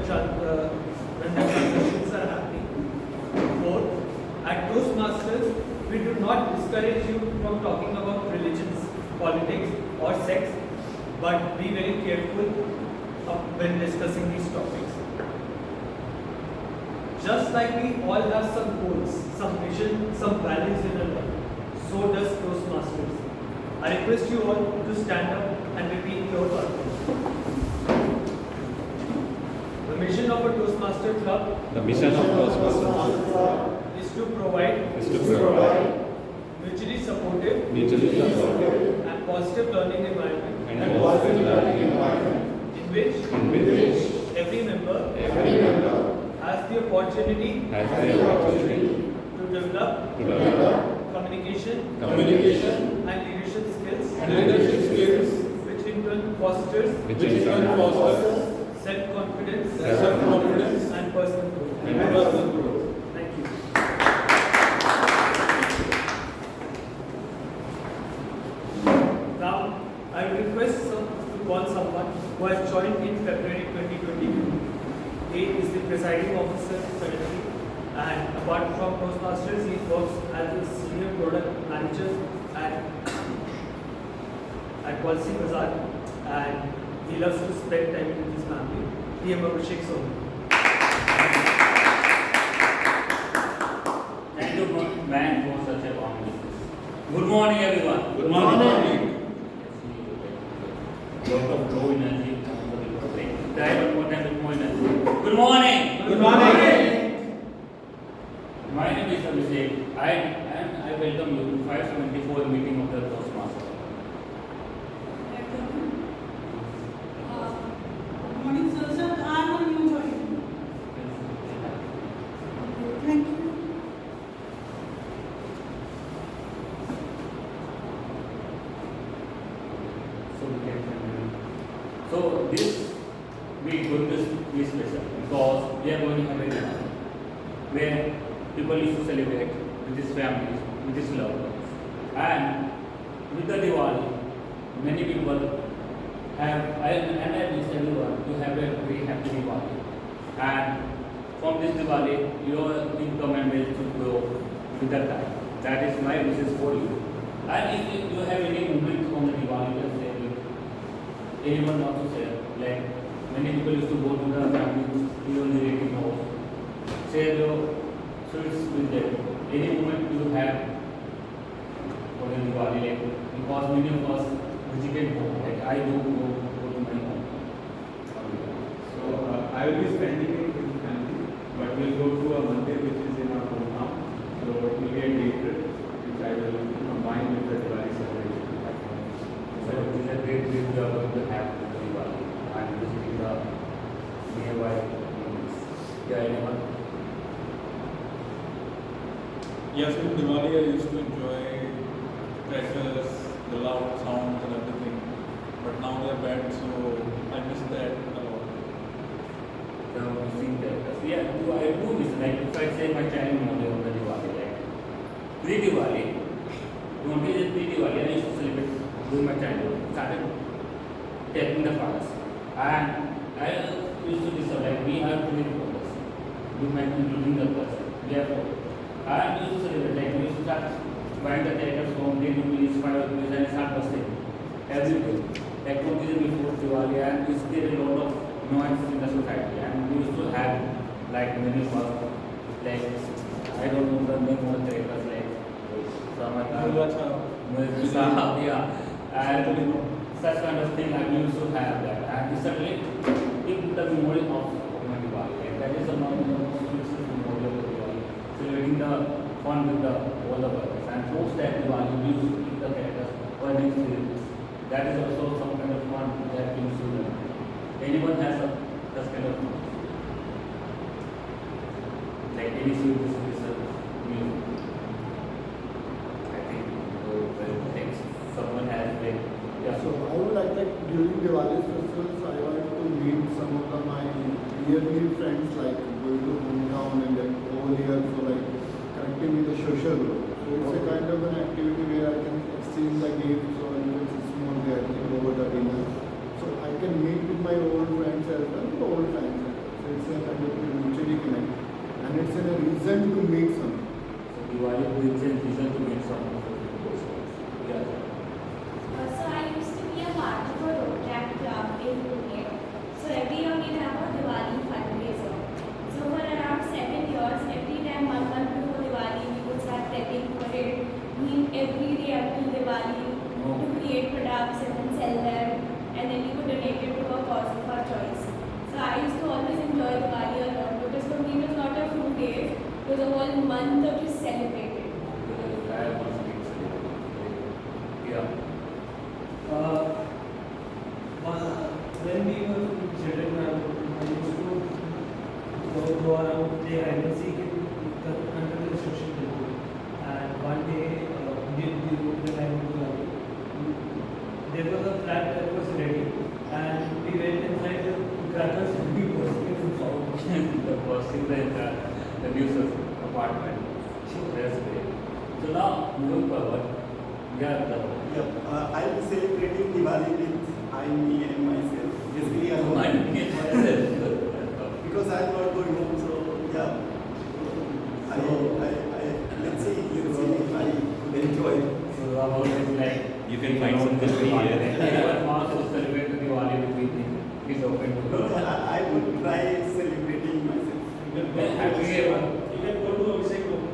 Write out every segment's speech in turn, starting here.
when the transitions are happening. Fourth, at Toastmasters, we do not discourage you from talking about religions, politics, or sex, but be very careful when discussing these topics. Just like we all have some goals, some vision, some values in our life, so does Toastmasters. I request you all to stand up and repeat your purpose. The mission of a Toastmaster Club is to provide mutually supportive and positive learning environment in which every member has the opportunity to develop communication and leadership skills, which in turn fosters self-confidence and personal growth. Thank you. Now, I will request to call someone who has joined in February 2022. He is the presiding officer currently, and apart from Toastmasters, he works as a senior product manager at Policy Bazaar, and he loves to spend time with his family. PM Abhishek Soni. Thank you, man, for such a warm business. Good morning, everyone. Good morning. Lot of low energy. Try one more time with more energy. Good morning. Good morning. My name is Abhishek. I welcome you to 574 meeting of the Toastmasters. Good morning, sir. Sir, I am a new joiner. Thank you. So this week going to be special because we are going to have a dinner where people used to celebrate with his families, with his loved ones. And with the Diwali, many people have, and I wish everyone to have a very happy Diwali. And from this Diwali, your income and wealth should grow with the time. That is my wishes for you. And if you have any moment on the Diwali, you can say, anyone wants to share, like many people used to go to the family, to your relative house, share your sweets with them. Any moment you have for the Diwali, like, because many of us visited home, like I do go to my home. So I will be spending it with the family, but we'll go to a mandir which is in our hometown. So it will be a day trip, which I will combine with the Diwali celebration. So it is a great trip we are going to have for Diwali and visiting the nearby homes. Yeah, anyone? Yes, in Diwali I used to enjoy crackers, the loud sounds and everything. But now they are banned, so I miss that a lot. The missing characters. Yeah, I do miss, like if I say my child memory of the Diwali, like pre-Diwali, don't be just pre-Diwali, I used to celebrate during my childhood, started taking the flowers. And I used to decide, like we have to be focused, including the person. Therefore, and we used to celebrate, like we used to start buying the characters from 10 rupees, 5 rupees, and start busting every day. Like 2 days before Diwali, and we used to get a lot of noise in the society. And we used to have like many of us, like I don't know the name of the characters, like Samata, yeah, and such kind of thing. I used to have that, and we certainly keep the memory of my Diwali. Like, that is the most beautiful memory of the Diwali. Celebrating the fun with the all the brothers, and post that Diwali, we used to keep the characters for next 3 days. That is also some kind of fun that we used to do. Anyone has such kind of fun? Like any sweet meal. I think things someone has like, yeah. So I would like that during Diwali festivals, I want to meet some of my yearly friends, like going to hometown and then all year, so like connecting with the social group. So it's a kind of an activity where I can exchange the gifts or even small gathering over the dinner. So I can meet with my old friends as well, the old times. So it's a kind of mutually connect, and it's a reason to meet someone. So Diwali brings a reason to meet someone for the person. Yeah. So I used to be a part of a road track club in Pune. So every year we have a Diwali fundraiser. So for around 7 years, every time 1 month before Diwali, we would start prepping for it, meet every day until Diwali to create products and then sell them, and then we would donate it to a cause of our choice. So I used to always enjoy Diwali a lot because for me it was not a few days, it was a whole month of just celebrating. Yeah. When we were children, I used to go around, play hide and seek under the construction building. And one day, the time there was a flat that was ready, and we went inside the crackers and we bursted in sound. The bursting the nuisance apartment. That's great. So now moving forward, we are the I'll be celebrating Diwali with me and myself. Basically, alone. Because I'm not going home, so yeah. Let's see if I could enjoy. So about it like You can find something free here. Anyone wants to celebrate the Diwali with me, please open to No, I would try celebrating myself. Happy Ever. You can go to Abhishek Gopal.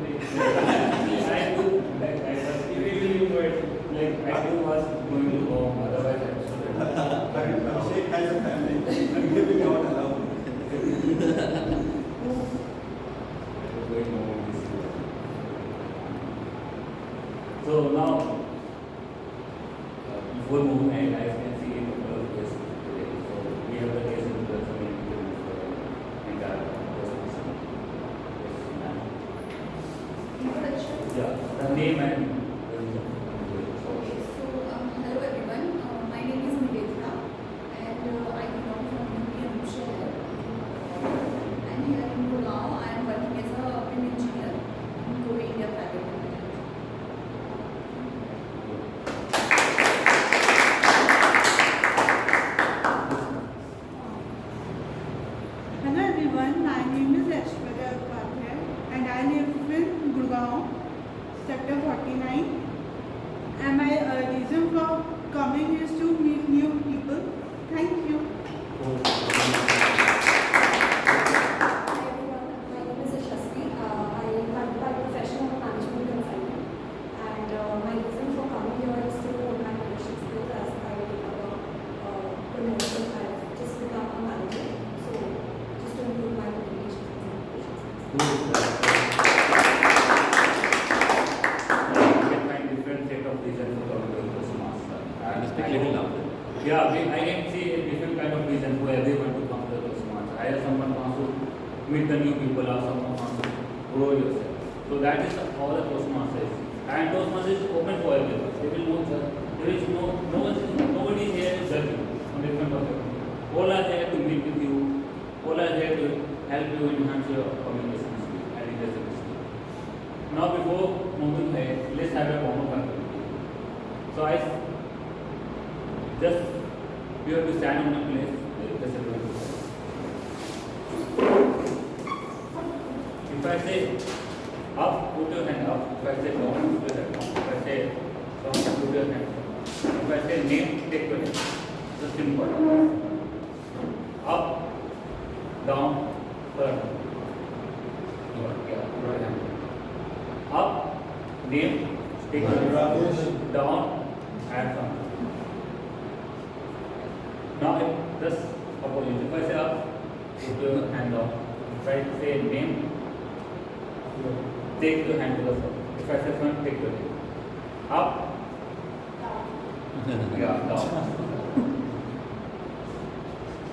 I do like I do was going to home, otherwise I was Abhishek has a family. I'm giving out allowed. going home this year. So now, before moving ahead, as you can see in the first place today, so we have the case in the entire person. Introduction. Yeah, the name and Okay, so hello everyone. My name is Nivedita, and I belong from Millennium. And here in Gurgaon, I am working as a BIM engineer in Go India Private Limited. Hello everyone, my name is Aishwarya Upadhyay and I live in Gurgaon, sector 49. And my reason for coming is to meet new people. Thank you. Hi everyone, my name is Yashasvi. I am by profession a management consultant, and my reason for coming here is to hone my leadership skills as I have a promotion. I've just become a manager, so just to improve my communication skills. Different set of reasons for coming to Toastmaster. Can you speak little louder? Yeah, I can see a different kind of reason for everyone to come to Toastmaster. Either someone wants to meet the new people or someone wants to grow yourself. So that is all the Toastmaster is. And Toastmaster is open for everyone. They will know that there is nobody is here to judge you on different topics. All are here to meet with you. All are here to help you enhance your communication skills and leadership skills. Now before moving ahead, let's have a warm-up activity. So you have to stand on a place. Just everyone. If I say up, put your hand up. If I say down, put your hand down. If I say down, put your hand down. If I say name, take your name. Just simple. Up, down, front. Yeah, put your hand. Up, name, take your name. Down, and front. Now, if just opposite. If I say up, put your hand down. If I say name, take your hand to the front. If I say front, take your name. Up. Yeah, down.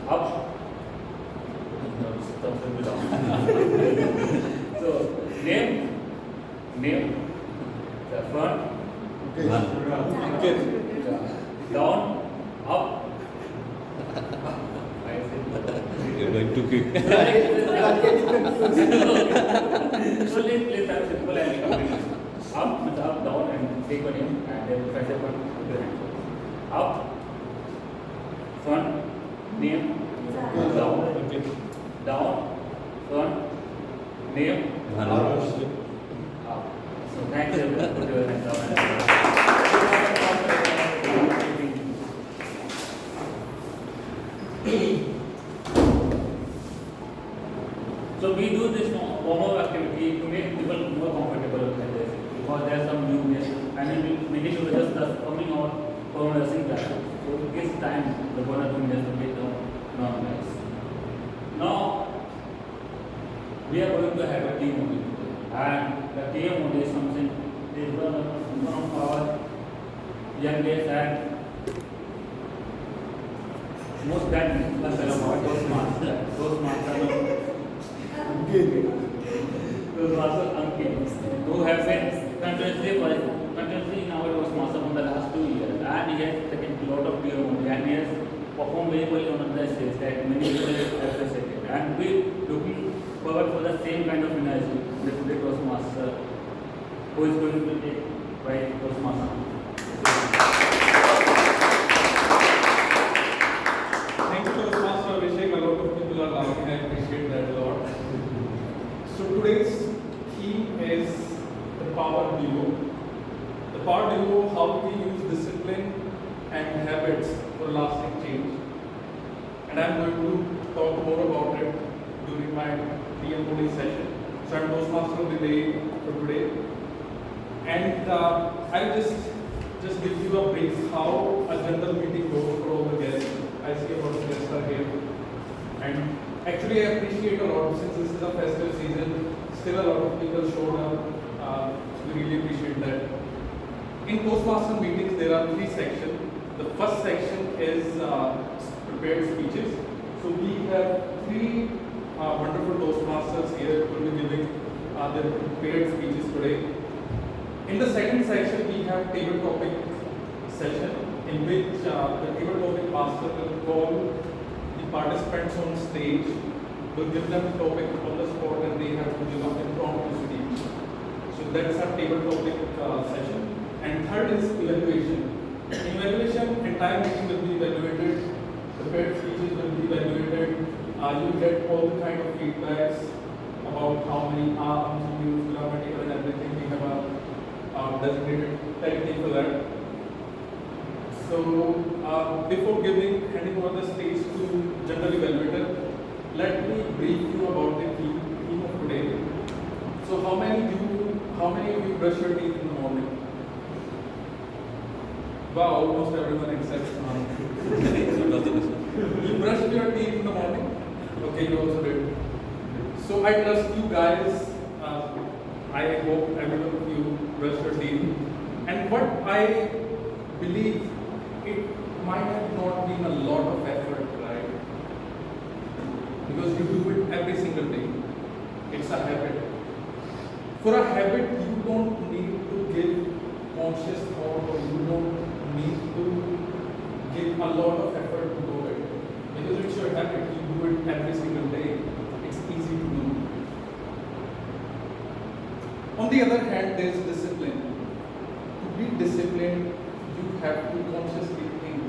Up. No, stop it down. So, name, the front, Okay. yeah, down, up. I said, You're going too quick. so let's have simple and complete. Up means up, down, and take one name, and then if I say front, put your hand first. Up, front, name, down. down, front, name. So thanks everyone for your attention. So we do this warm-up activity to make people more comfortable with this because there are some newness and many people just coming out from nursing classes. So it gives time the one or 2 minutes to get them normalized. Now we are going to have a team meeting and the team meeting is something is one of our youngest and most dynamic person about Toastmasters. Toastmasters those master uncles who have been continuously in our Toastmaster for the last 2 years, and he has taken a lot of PO and he has performed very well on the stage that many people have appreciated. And we looking forward for the same kind of energy with the Toastmaster who is going to take by Toastmaster. Thank you, Toastmaster Abhishek. A lot of people are laughing. I appreciate that a lot. So today's theme is the power duo. The power duo, how we use discipline and habits for lasting change. And I'm going to talk more about it during my TMOD session. So I'm Toastmaster of the day for today. And I'll just give you a brief how a general meeting goes for all the guests. I see a lot of guests are here. And actually I appreciate a lot since this is a festive season, still a lot of people showed up. We really appreciate that. In Toastmaster meetings there are 3 sections. The first section is prepared speeches. So we have 3 wonderful Toastmasters here who will be giving their prepared speeches today. In the second section we have table topic session in which the table topic master will call the participants on stage, will give them a topic on the spot and they have to give an impromptu speech. So that's our table topic session. And third is evaluation. In evaluation, entire meeting will be evaluated, prepared speeches will be evaluated, you get all the kind of feedbacks about how many arms you use, grammatical and everything. We have a designated tech team for that. So before handing over the stage to general evaluator, let me brief you about the theme of today. So how many of you brush your teeth in the morning? Wow, almost everyone except you brushed your teeth in the morning? Okay, you also did. So I trust you guys. I hope every one of you brush your teeth. And what I believe, it might have not been a lot of effort, right? Because you do it every single day. It's a habit. For a habit, you don't need to give conscious thought or you don't need to give a lot of effort to do it. Because it's your habit, you do it every single day. It's easy to do. On the other hand, there is discipline. To be disciplined, you have to consciously think.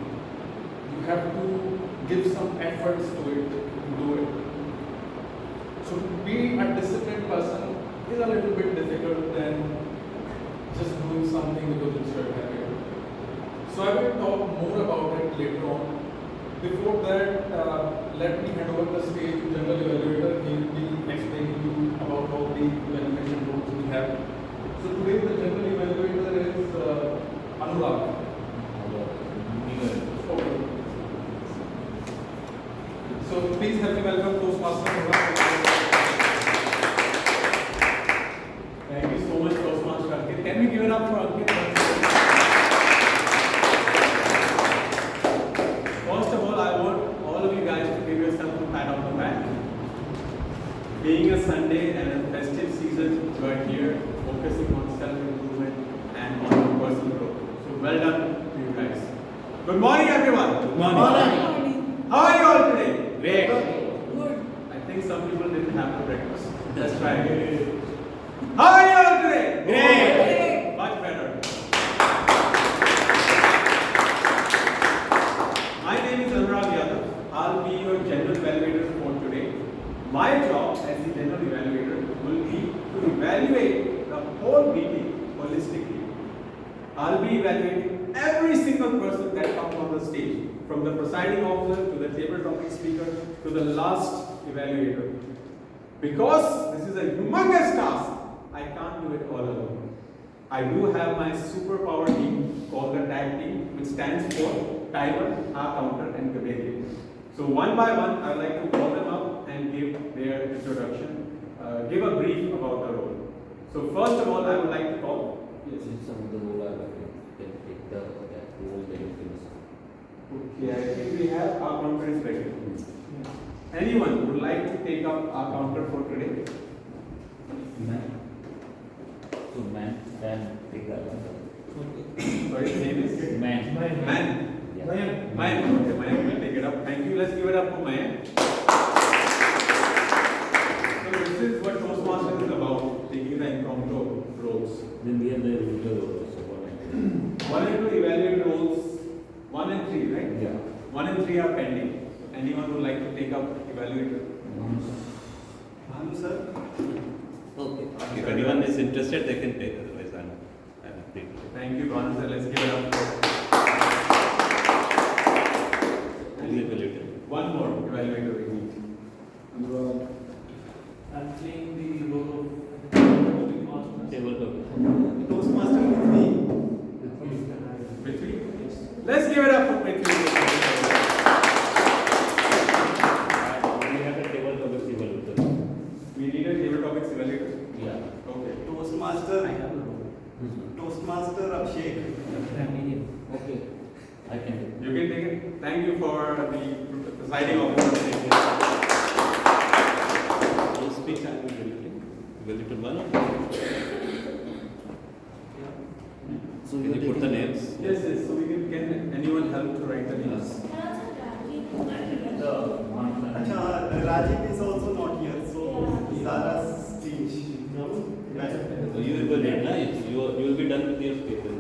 You have to give some efforts to it, to do it. So to be a disciplined person is a little bit difficult than just doing something because it's your habit. So I will talk more about it later on. Before that, let me hand over the stage to General Evaluator. He will be explaining you about all the evaluation rules we have. So today the General Evaluator is Anurag. Okay. So please help me welcome Toastmaster Anurag. Thank you so much, Toastmaster Ankit. Can we give it up for Ankit? First of all, I want all of you guys to give yourself a pat on the back. Being a Sunday and a festive season, you are here focusing on self-improvement and on your personal growth. So well done to you guys. Good morning, everyone. Good morning. How are you all today? Great. Good. I think some people didn't have the breakfast. Let's try again. How are you all today? Great. Much better. My name is Anurag Yadav. I'll be your general evaluator for today. My job as the general evaluator will be to evaluate the whole meeting holistically. I'll be evaluating every single person that comes on the stage, from the presiding officer to the table topic speaker to the last evaluator. Because this is a humongous task, I can't do it all alone. I do have my superpower team called the tag team, which stands for timer, half counter, and comedian. So one by one, I'd like to call them up and give their introduction, give a brief about the role. So first of all, I would like to call. Yes. Some of the role are can take that role very famous. Okay, I think we have our conference ready. Anyone would like to take up our counter for today? Man. So man can take that one. Sorry, his name is? Man. Man. Yeah. Mayan. Okay, Mayan will take it up. Thank you. Let's give it up for Mayan. So this is what Toastmasters is about, taking the impromptu roles. Then we have the ruler role also. One and two evaluate roles, 1 and 3, right? Yeah. 1 and 3 are pending. Anyone would like to take up evaluator? Bhanu sir. Okay. If anyone is interested, they can take. Otherwise, I'm free. Thank you, Bhanu sir. Let's give it up for. One more evaluator we need. Anurag. I'm playing the role of Toastmasters. Table topic. Toastmaster with me. Prithvi? Let's give it up for Prithvi. We have a table topic evaluator. We need a table topics evaluator. Yeah. Okay. Toastmaster. Toastmaster Abhishek. Okay. I can take. You can take it. Thank you for the presiding officer. So speech I will evaluator one. So can you put the names? Yes, yes. So we can anyone help to write the names? Rajiv is also not here, so Zara's speech. So you will be done, right? You will be done with your paper.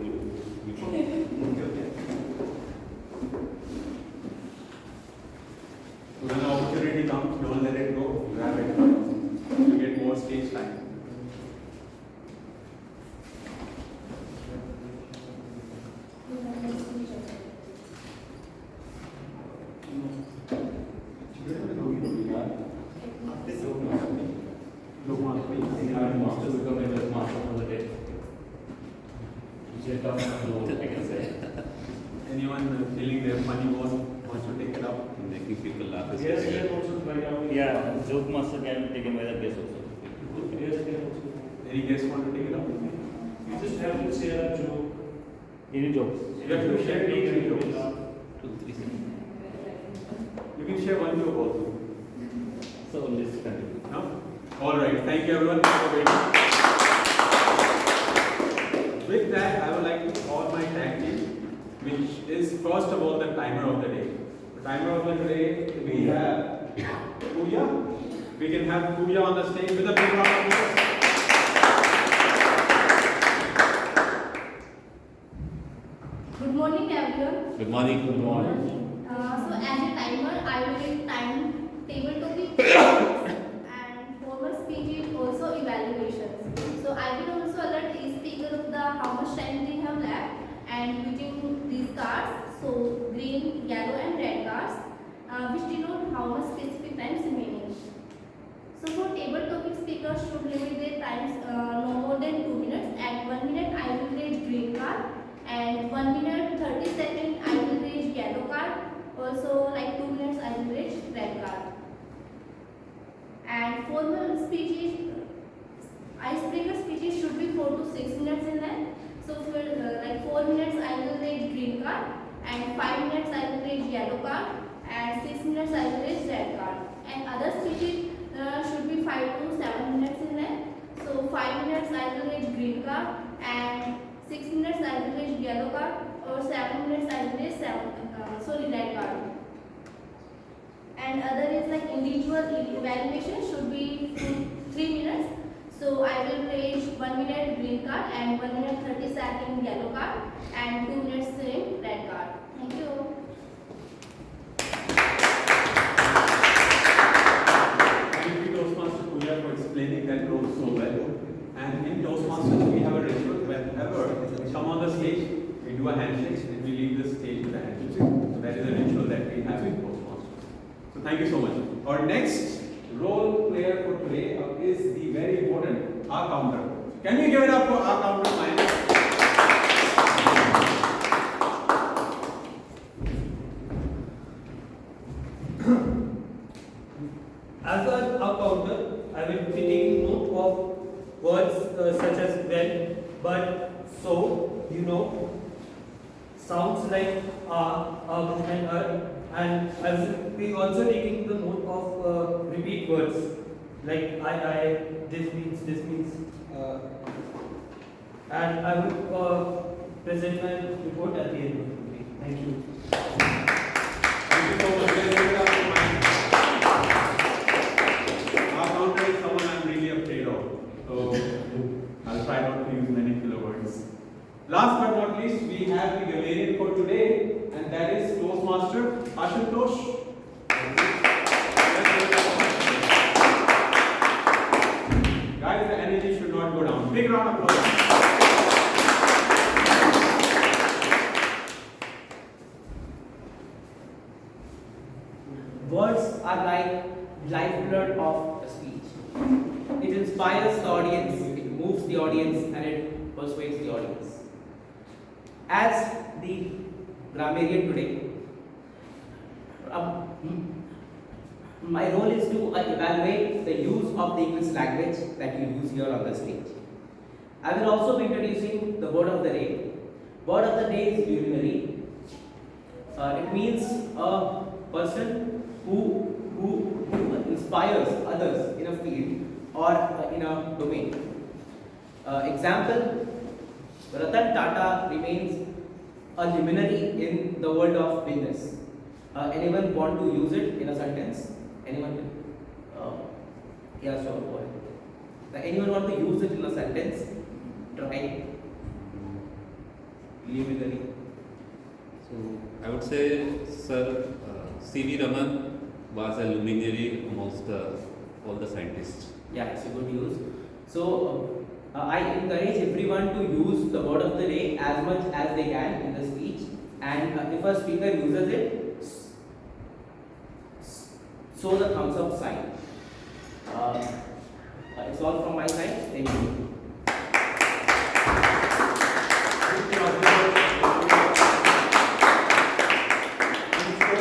When the opportunity comes, don't let it go. Grab it. You get more stage time. Master become a master for the day. I can say. Anyone feeling their funny bone wants to take it up? Making people laugh is Yes, very yes, good. also try out. Yeah, joke master can be taken by the guest also. Yes, yes, also. Any guests want to take it up? You just have to share a joke. Any jokes? You have to share 2-3 jokes. 2-3 seconds. You can share one joke also. So let's continue. No? All right. Thank you everyone for waiting. With that, I would like to call my tag team, which is first of all the timer of the day. The timer of the day, we have Pooja. We can have Pooja on the stage with a big round of applause. Good morning, everyone. Good morning. Good morning. So as a timer, I will take time table topic and formal speech is also evaluations. So I will also alert each speaker of the how much time they have left and using these cards, so green, yellow and red cards, which denote how much specific time is remaining. So for table topic, speakers should limit their times no more than 2 minutes. At 1 minute, I will raise green card, and 1 minute 30 seconds I will raise yellow card. Also, like 2 minutes I will raise red card. And formal speeches, icebreaker speeches should be 4 to 6 minutes in length. So for like 4 minutes I will raise green card, and 5 minutes I will raise yellow card, and 6 minutes I will raise red card. And other speeches should be 5 to 7 minutes in length. So 5 minutes I will raise green card, and 6 minutes I will raise yellow card, or 7 minutes I will raise red card. And other is like individual evaluation should be 3 minutes. So I will raise 1 minute green card and 1 minute 30 second yellow card and 2 minutes red card. Thank you. Thank you. Toastmasters, we have a ritual. Whenever we come on the stage, we do a handshake and we leave the stage with a handshake. So that is a ritual that we have in Toastmasters. So thank you so much. Our next role player for today is the very important our counter. Can we give it up for our counter, Maya? As an accountant, I will be taking note of words such as well, but, so, sounds like and I will be also taking the note of repeat words like I, this means, and I will present my report at the end of the day. Thank you. Thank you so much. Let's give it up for Maya. Our counter is someone I'm really afraid of. So I'll try not to use many filler words. Last but not least, we have the Millennium for today, and that is Toastmaster Ashutosh. Guys, the energy should not go down. Big round of applause. Words are like lifeblood of a speech. It inspires the audience, it moves the audience, and it persuades the audience. As the grammarian today, my role is to evaluate the use of the English language that you use here on the stage. I will also be introducing the word of the day. Word of the day is luminary. It means a person who inspires others in a field or in a domain. Example, Ratan Tata remains a luminary in the world of business. Anyone want to use it in a sentence? Anyone? Yeah, sure. Go ahead. Anyone want to use it in a sentence? Try. Luminary. So I would say, sir, C.V. Raman was a luminary amongst all the scientists. Yeah, it's a good use. So I encourage everyone to use the word of the day as much as they can in the speech, and if a speaker uses it, show the thumbs up sign. It's all from my side. Thank you.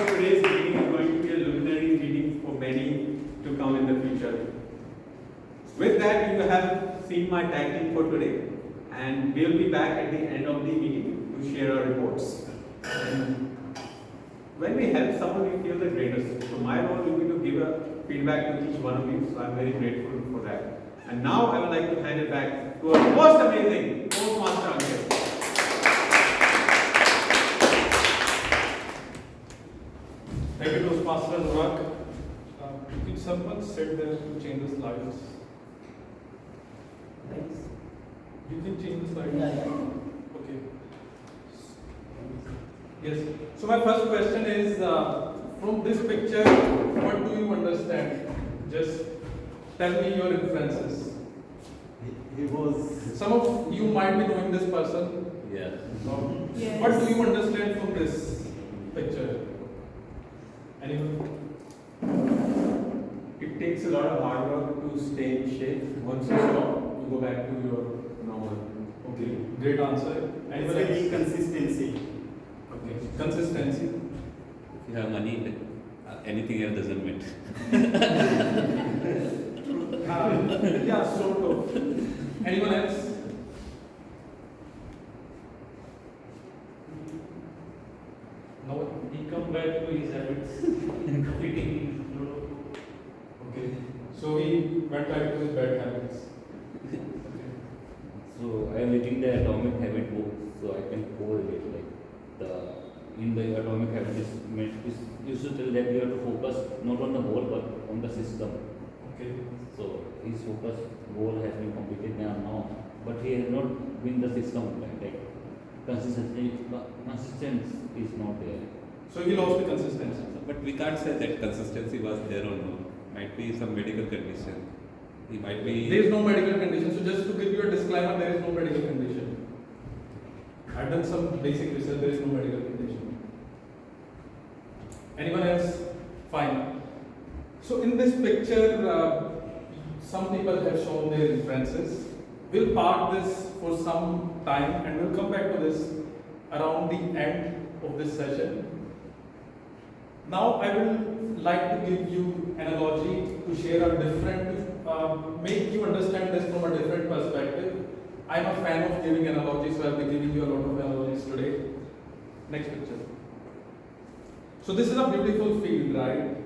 Today's meeting is going to be a luminary meeting for many to come in the future. With that, you have seen my tag team for today, and we'll be back at the end of the meeting to share our reports. And when we help someone, we feel the greatest. So my role will be to give a feedback to each one of you. So I'm very grateful for that. And now I would like to hand it back to our most amazing Toastmaster Ankit. Thank you, Toastmaster Anurag. Did someone said there to change the slides? Thanks. You can change the slides? Yeah. Okay. Yes. So my first question is, from this picture, what do you understand? Just tell me your inferences. He was. Some of you might be knowing this person. Yeah. Yes. What do you understand from this picture? Anyone? It takes a lot of hard work to stay in shape. Once you stop, you go back to your normal. Okay, great answer. Anyone else? Inconsistency. Okay, consistency. If you have money, then anything else doesn't matter. Yeah, sort of. Anyone else? No one? He come back to his habits, eating. Okay. So he went back to his bad habits. So I am reading the Atomic Habit book, so I can correlate in the Atomic Habit is used to tell that you have to focus not on the whole but on the system. Okay. So his focus goal has been completed now, but he has not been the system like consistency is not there. So he lost the consistency. But we can't say that consistency was there or no. Might be some medical condition. He might be. There is no medical condition. So just to give you a disclaimer, there is no medical condition. I've done some basic research. There is no medical condition. Anyone else? Fine. So in this picture, some people have shown their references. We'll park this for some time and we'll come back to this around the end of this session. Now I will like to give you an analogy to share a different, make you understand this from a different perspective. I'm a fan of giving analogies, so I'll be giving you a lot of analogies today. Next picture. So this is a beautiful field, right?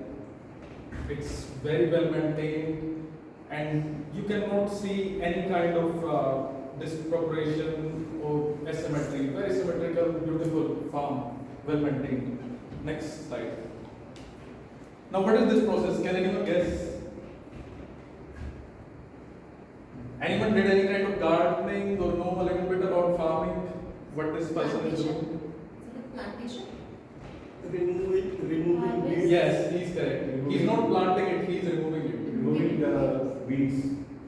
It's very well maintained and you cannot see any kind of disproportion or asymmetry. Very symmetrical, beautiful farm, well maintained. Next slide. Now what is this process? Can anyone guess? Anyone did any kind of gardening or know a little bit about farming? What this person is doing? Plantation. Removing weeds. Yes, he's correct. He's not planting it, he's removing it. Removing the weeds.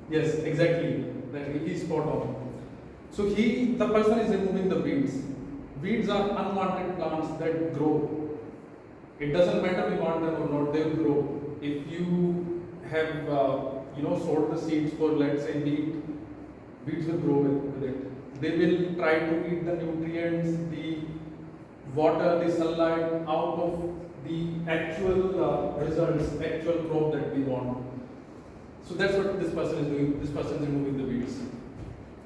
Yes, exactly. He's spot on. So the person is removing the weeds. Weeds are unwanted plants that grow. It doesn't matter we want them or not, they will grow. If you have sowed the seeds for, let's say, wheat, weeds will grow with it. They will try to eat the nutrients, the water, the sunlight out of the actual results, actual crop that we want. So that's what this person is doing. This person is removing the weeds.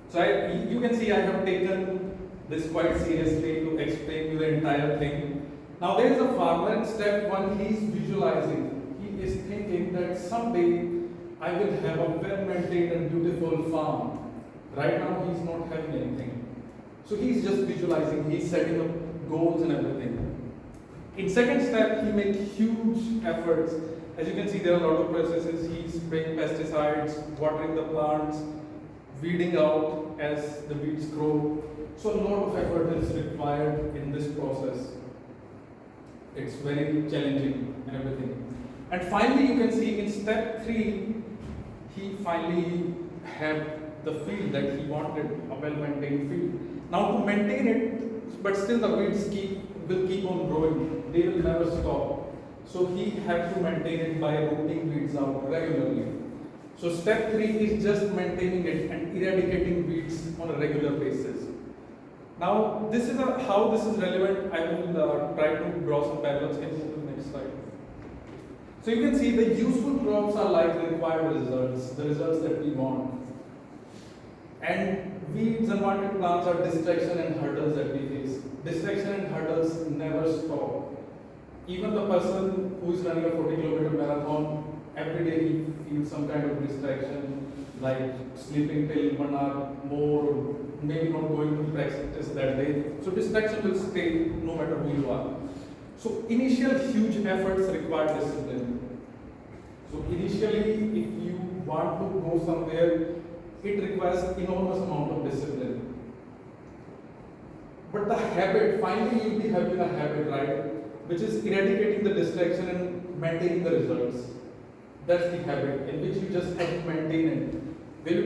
So you can see I have taken this quite seriously to explain you the entire thing. Now there is a farmer in step 1, he is visualizing. He is thinking that someday I will have a well maintained and beautiful farm. Right now he is not having anything. So he is just visualizing, he is setting up goals and everything. In second step, he makes huge efforts. As you can see, there are a lot of processes. He is spraying pesticides, watering the plants, weeding out as the weeds grow. So a lot of effort is required in this process. It's very challenging and everything. And finally, you can see in step 3, he finally had the field that he wanted, a well-maintained field. Now to maintain it, but still the weeds will keep on growing. They will never stop. So he had to maintain it by rooting weeds out regularly. So step 3 is just maintaining it and eradicating weeds on a regular basis. Now this is how this is relevant. I will try to draw some parallels. Can you go to the next slide? So you can see the useful crops are like the required results, the results that we want. And weeds, unwanted plants are distraction and hurdles that we face. Distraction and hurdles never stop. Even the person who is running a 40-kilometer marathon, every day he feels some kind of distraction, like sleeping till 1 hour more, or maybe not going to practice that day. So distraction will stay no matter who you are. So initial huge efforts require discipline. So initially, if you want to go somewhere, it requires enormous amount of discipline. But the habit, finally you'll be having a habit, right? Which is eradicating the distraction and maintaining the results. That's the habit in which you just have to maintain it. Where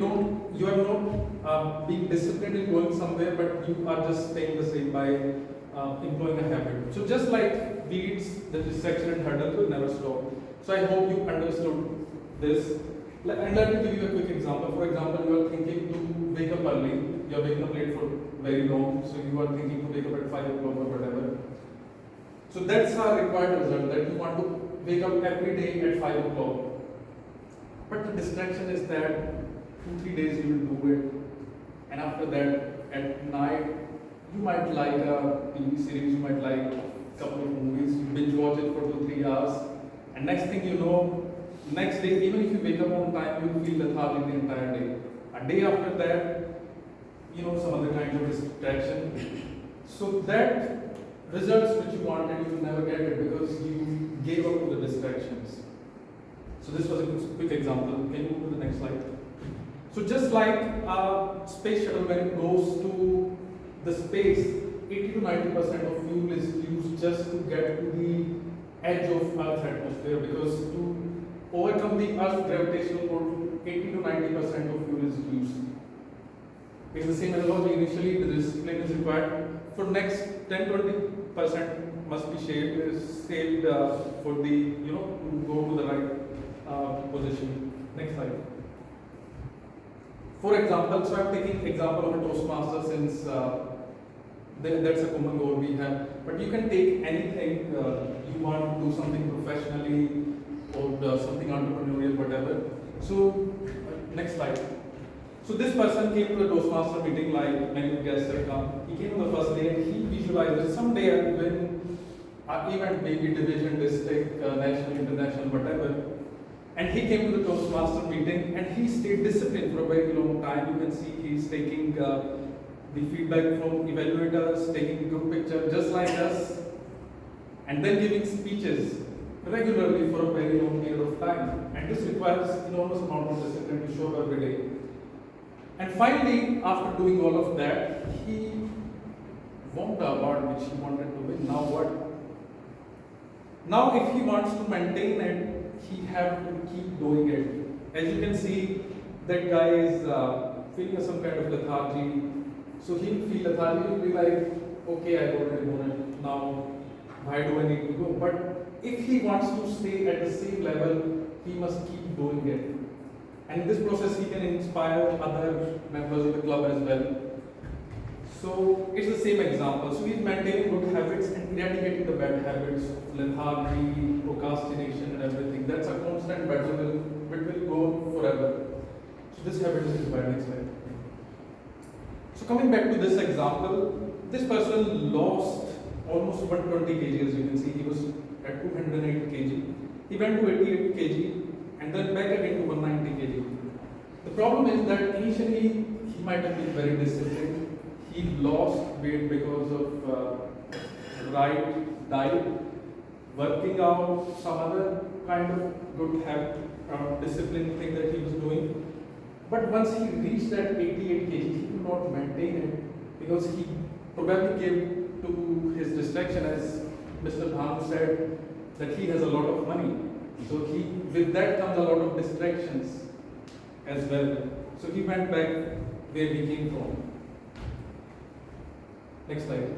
you are not being disciplined in going somewhere, but you are just staying the same by employing a habit. So just like weeds, the distraction and hurdle will never stop. So I hope you understood this. And let me give you a quick example. For example, you are thinking to wake up early. You are waking up late for very long, so you are thinking to wake up at 5 o'clock or whatever. So that's a required result, that you want to wake up every day at 5 o'clock. But the distraction is that 2-3 days you will do it, and after that at night you might like a TV series, you might like a couple of movies, you binge watch it for 2-3 hours, and next thing you know, next day, even if you wake up on time, you will feel lethargic the entire day. A day after that, some other kinds of distraction. So that results which you wanted, you will never get it because you gave up to the distractions. So this was a quick example. Can you move to the next slide? So just like a space shuttle, when it goes to the space, 80 to 90% of fuel is used just to get to the edge of Earth's atmosphere, because to overcome the Earth's gravitational pull, 80 to 90% of fuel is used. In the same analogy, initially the discipline is required. For next 10-20% must be saved for the to go to the right position. Next slide. For example, so I'm taking example of a Toastmaster since that's a common goal we have. But you can take anything you want to do something professionally or something entrepreneurial, whatever. So next slide. So this person came to the Toastmaster meeting like many guests have come. He came on the first day and he visualized someday I will win an event, maybe division, district, national, international, whatever. And he came to the Toastmaster meeting and he stayed disciplined for a very long time. You can see he's taking the feedback from evaluators, taking good picture just like us, and then giving speeches regularly for a very long period of time. And this requires enormous amount of discipline to show up every day. And finally, after doing all of that, he won the award which he wanted to win. Now what? Now if he wants to maintain it, he have to keep doing it. As you can see, that guy is feeling some kind of lethargy. So he'll feel lethargy, he'll be like, okay, I've already won it. Now, why do I need to go? But if he wants to stay at the same level, he must keep doing it. And in this process, he can inspire other members of the club as well. So it's the same example. So he's maintaining good habits and eradicating the bad habits, lethargy, procrastination, and everything. That's a constant battle, but will go forever. So this habit is required. Next slide. So coming back to this example, this person lost almost 120 kg. As you can see, he was at 208 kg. He went to 88 kg and then back again to 190 kg. The problem is that initially he might have been very disciplined. He lost weight because of right diet, working out, some other kind of good habit, discipline thing that he was doing. But once he reached that 88 kg, he could not maintain it because he probably gave to his distraction, as Mr. Bhanu said, that he has a lot of money. So with that comes a lot of distractions as well. So he went back where he came from. Next slide.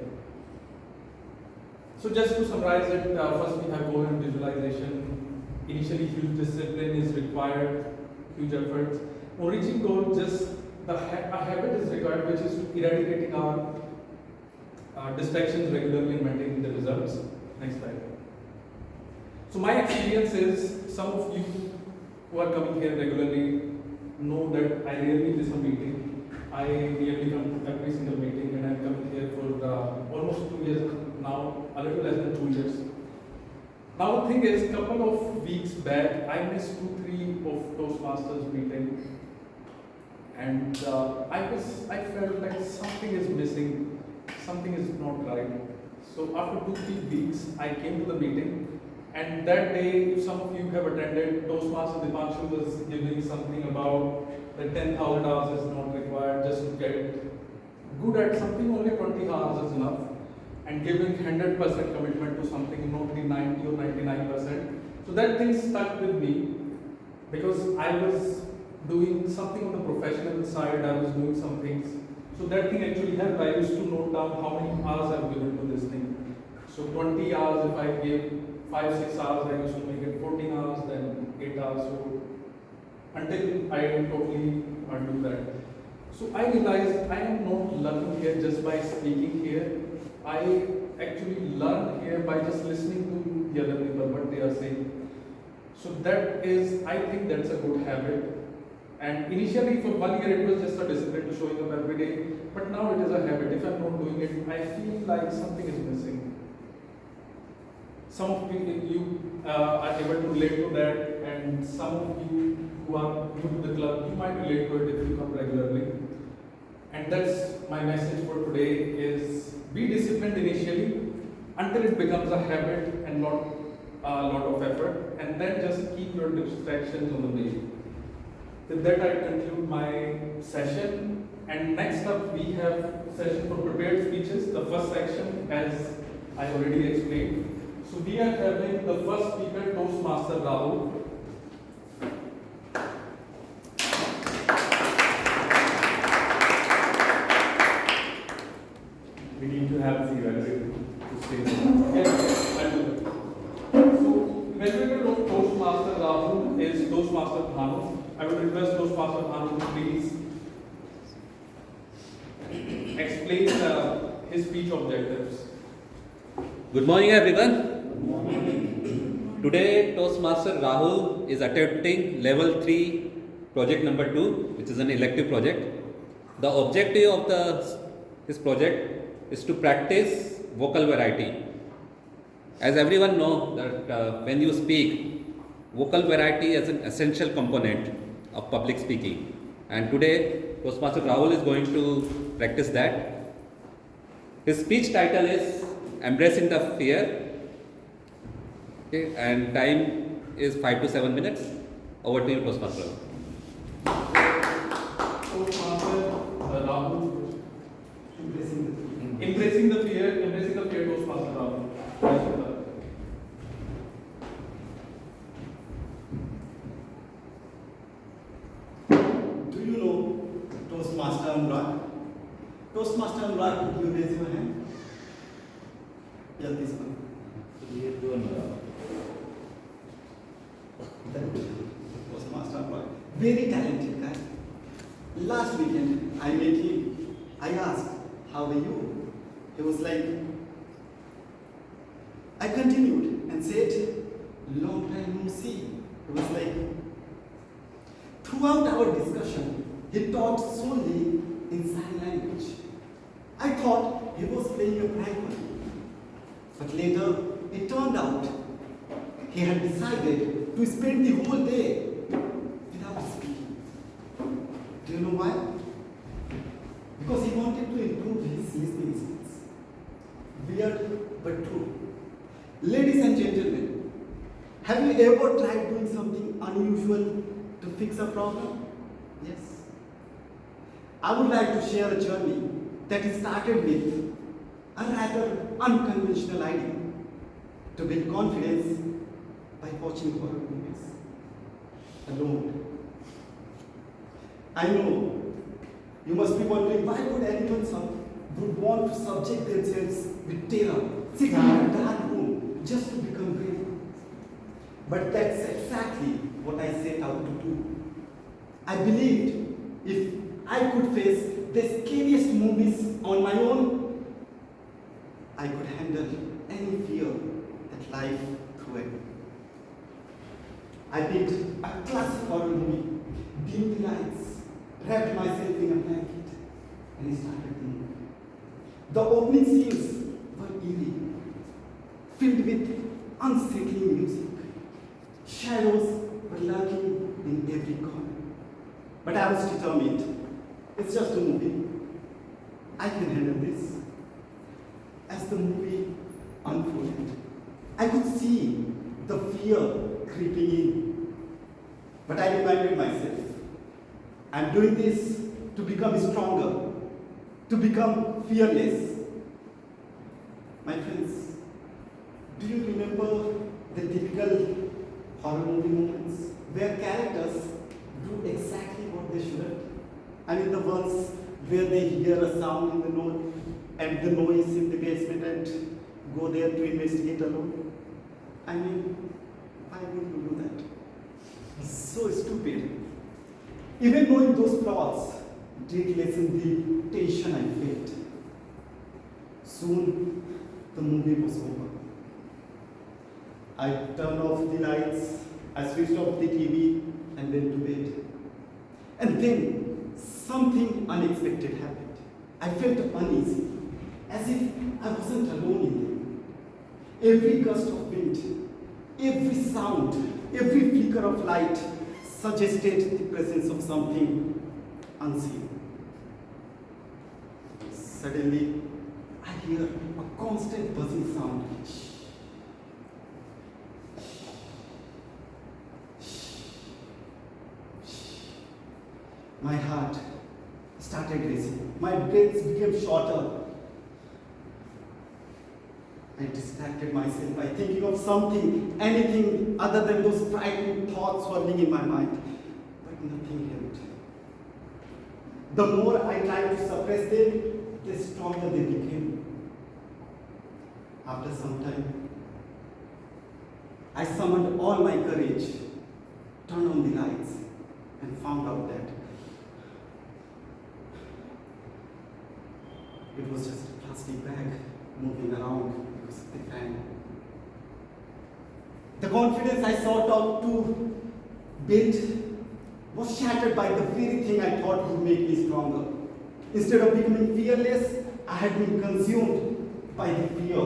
So just to summarize it, first we have goal and visualization. Initially, huge discipline is required, huge efforts. On reaching goal, just a habit is required, which is eradicating our distractions regularly and maintaining the results. Next slide. So my experience is, some of you who are coming here regularly know that I rarely miss a meeting. I really come to every single meeting, and I'm coming here for almost 2 years now, a little less than 2 years. Now the thing is, couple of weeks back, I missed 2-3 of Toastmasters meeting, and I felt like something is missing, something is not right. So after 2-3 weeks, I came to the meeting, and that day, if some of you have attended, Toastmaster Dipanshu was giving something about that 10,000 hours is not required just to get good at something, only 20 hours is enough, and giving 100% commitment to something, not the 90 or 99%. So that thing stuck with me because I was doing something on the professional side, I was doing some things. So that thing actually helped. I used to note down how many hours I've given to this thing. So 20 hours, if I gave 5-6 hours, I used to make it 14 hours, then 8 hours. So until I totally do that. So I realized I am not learning here just by speaking here. I actually learn here by just listening to the other people, what they are saying. So that is, I think that's a good habit. And initially for 1 year it was just a discipline to showing up every day. But now it is a habit. If I'm not doing it, I feel like something is missing. Some of you are able to relate to that, and some of you who are new to the club, you might relate to it if you come regularly. And that's my message for today is be disciplined initially until it becomes a habit and not a lot of effort, and then just keep your distractions on the way. With that, I conclude my session, and next up we have a session for prepared speeches. The first section, as I already explained. So we are having the first speaker, Toastmaster Rahul. Bhanu. I would request Toastmaster Bhanu to please explain his speech objectives. Good morning, everyone. Today, Toastmaster Rahul is attempting level 3 project number 2, which is an elective project. The objective of his project is to practice vocal variety. As everyone knows that when you speak, vocal variety is an essential component of public speaking. And today, Toastmaster Rahul is going to practice that. His speech title is Embracing the Fear. Okay, and time is 5 to 7 minutes. Over to you, Toastmaster. Toastmaster Rahul. Embracing the fear, Toastmaster Rahul. Do you know Toastmaster Anurag? Toastmaster Anurag, could you raise your hand? Yeah, this one. Toastmaster Anurag. Very talented guy. Last weekend, I met him. I asked, how are you? He was like, I continued and said, long time no see. He was like, throughout our discussion, he talked solely in sign language. I thought he was playing a prank on me. But later, it turned out he had decided to spend the whole day without speaking. Do you know why? Because he wanted to improve his listening skills. Weird but true. Ladies and gentlemen, have you ever tried doing something unusual to fix a problem? Yes. I would like to share a journey that started with a rather unconventional idea to build confidence by watching horror movies alone. I know you must be wondering why would anyone would want to subject themselves with terror, sitting in a dark room just to become brave. But that's exactly what I set out to do. I believed if I could face the scariest movies on my own, I could handle any fear that life threw at me. I picked a classic horror movie, dimmed the lights, wrapped myself in a blanket, and started the movie. The opening scenes were eerie, filled with unsettling music. Shadows were lurking in every corner. But I was determined. It's just a movie. I can handle this. As the movie unfolded, I could see the fear creeping in. But I reminded myself, I'm doing this to become stronger, to become fearless. My friends, do you remember the typical horror movie moments where characters do exactly what they shouldn't? I mean the ones where they hear a sound in the noise in the basement and go there to investigate alone. I mean, why would you do that? So stupid. Even knowing those plots did lessen the tension I felt. Soon, the movie was over. I turned off the lights, I switched off the TV, and went to bed. And then, something unexpected happened. I felt uneasy, as if I wasn't alone in there. Every gust of wind, every sound, every flicker of light suggested the presence of something unseen. Suddenly, I hear a constant buzzing sound. My heart started racing. My breaths became shorter. I distracted myself by thinking of something, anything other than those frightening thoughts swirling in my mind. But nothing helped. The more I tried to suppress them, the stronger they became. After some time, I summoned all my courage, turned on the lights, and found out that it was just a plastic bag moving around because of the fan. The confidence I sought out to build was shattered by the very thing I thought would make me stronger. Instead of becoming fearless, I had been consumed by the fear,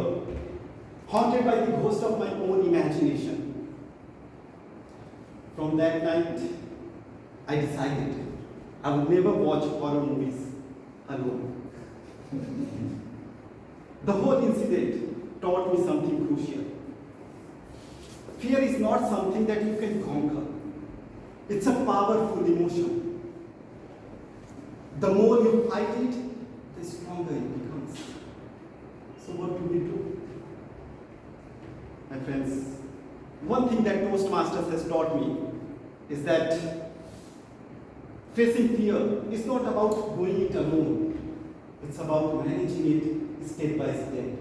haunted by the ghost of my own imagination. From that night, I decided I would never watch horror movies alone. The whole incident taught me something crucial. Fear is not something that you can conquer. It's a powerful emotion. The more you fight it, the stronger it becomes. So what do we do? My friends, one thing that Toastmasters has taught me is that facing fear is not about doing it alone. It's about managing it step by step,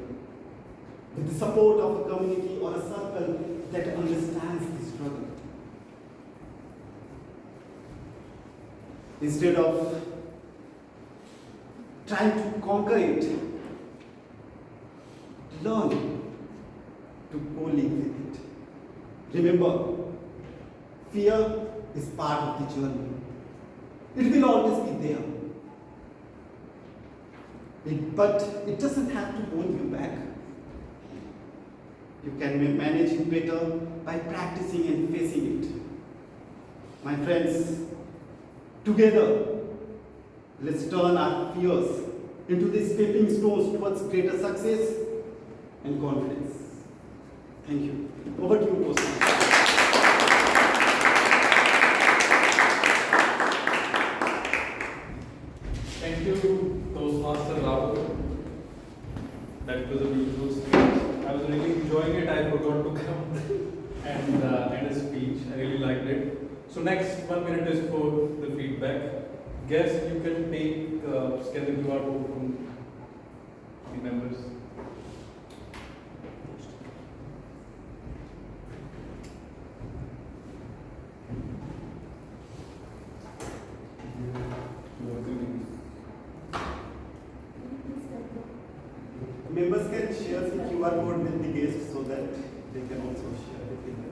with the support of a community or a circle that understands the struggle. Instead of trying to conquer it, learn to co-live with it. Remember, fear is part of the journey. It will always be there. But it doesn't have to hold you back. You can manage it better by practicing and facing it. My friends, together, let's turn our fears into the stepping stones towards greater success and confidence. Thank you. Over to you, Toastmasters. Thank you, Toastmaster Rahul. That was a beautiful speech. I was really enjoying it. I forgot to come and end a speech. I really liked it. So next 1 minute is for the feedback. Guess you can take scan the QR code from the members. Members can share the QR code with the guests so that they can also share it in the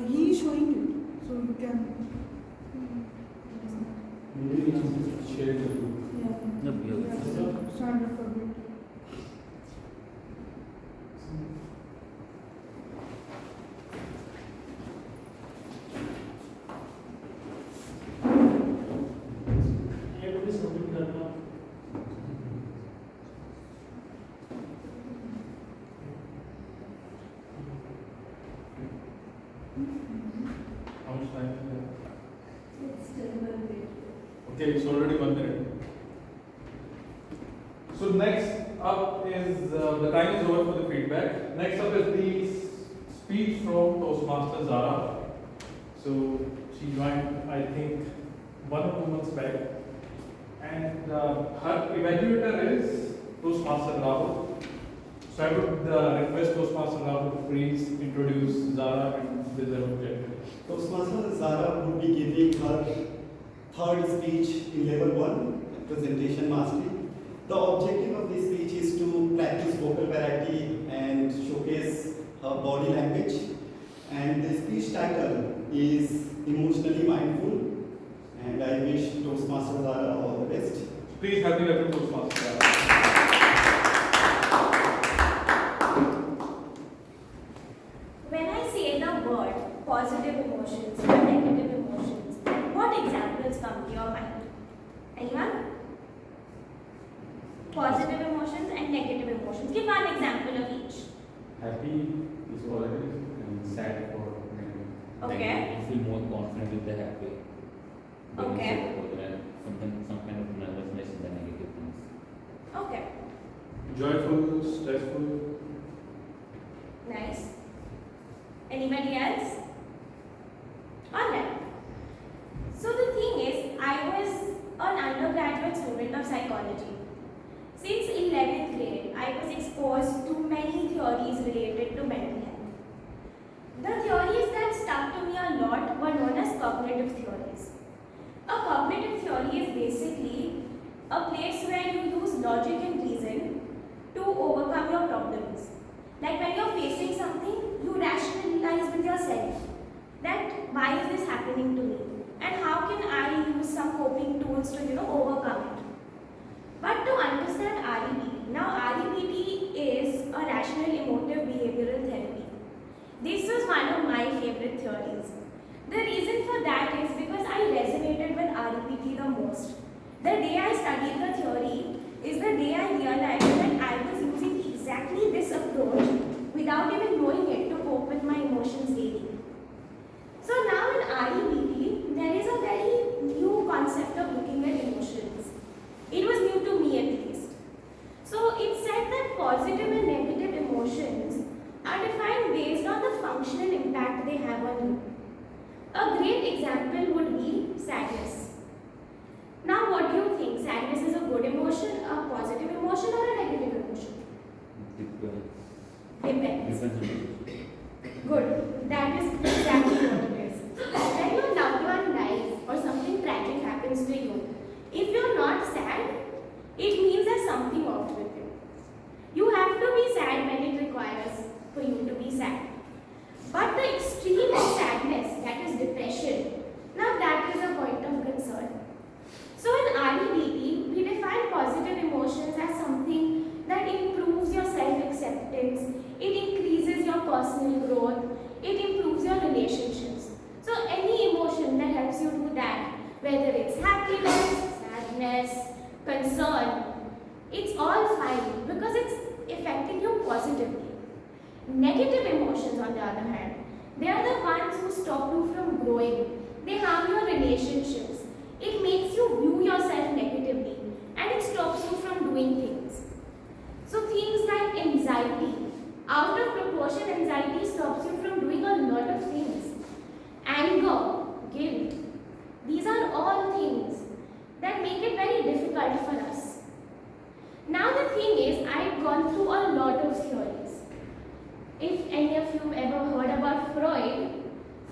He is showing you, so you can. Share the group. Stand up for a bit. How much time is there? It's still a little bit. Okay, it's already 1 minute. So next up is the time is over for the feedback. Next up is the speech from Toastmaster Zara. So she joined, I think, 1 or 2 months back, and her evaluator is Toastmaster Rahul. So I would request Toastmaster Rahul to please introduce Zara and with her objective. Toastmaster Zara would be giving her third speech in level 1, presentation mastery. The objective of this speech is to practice vocal variety and showcase her body language. And the speech title is Emotionally Mindful. And I wish Toastmaster Zara all the best. Please happy welcome Toastmaster Zara. When I say the word positive emotions or negative emotions, what examples come to your mind? Anyone? Positive emotions and negative emotions. Give one example of each. Happy is positive and sad for negative. Okay. You feel more confident with the happy. Okay. Some kind of nervousness in the negative things. Okay. Joyful, stressful. Nice. Anybody else? Alright. So the thing is, I was an undergraduate student of psychology. Since 11th grade, I was exposed to many theories related to mental health. The theories that stuck to me a lot were known as cognitive theories. A cognitive theory is basically a place where you use logic and reason to overcome your problems. Like when you're facing something, you rationalize with yourself that why is this happening to me and how can I use some coping tools to overcome it. But to understand REBT, now REBT is a rational emotive behavioral therapy. This was one of my favorite theories. The reason for that is because I resonated with REBT the most. The day I studied the theory is the day I realized that I was using exactly this approach without even knowing it to cope with my emotions daily. So now in REBT, there is a very new concept of looking at emotions. It was new to me at least. So it said that positive and negative emotions are defined based on the functional impact they have on you. A great example would be sadness. Now what do you think? Sadness is a good emotion, a positive emotion or a negative emotion? Depends. Good. That is exactly what it is. When your loved one dies or something tragic happens to you, if you're not sad, it means there's something off with you. You have to be sad when it requires for you to be sad. But the extreme of sadness, that is depression, now that is a point of concern. So in REBT, we define positive emotions as something that improves your self-acceptance, it increases your personal growth, it improves your relationships. So any emotion that helps you do that, whether it's happiness, sadness, concern, it's all fine because it's affecting you positively. Negative emotions, on the other hand, they are the ones who stop you from growing. They harm your relationships. It makes you view yourself negatively and it stops you from doing things. So things like anxiety, out of proportion anxiety stops you from doing a lot of things. Anger, guilt, these are all things that make it very difficult for us. Now the thing is, I've gone through a lot of theories. If any of you ever heard about Freud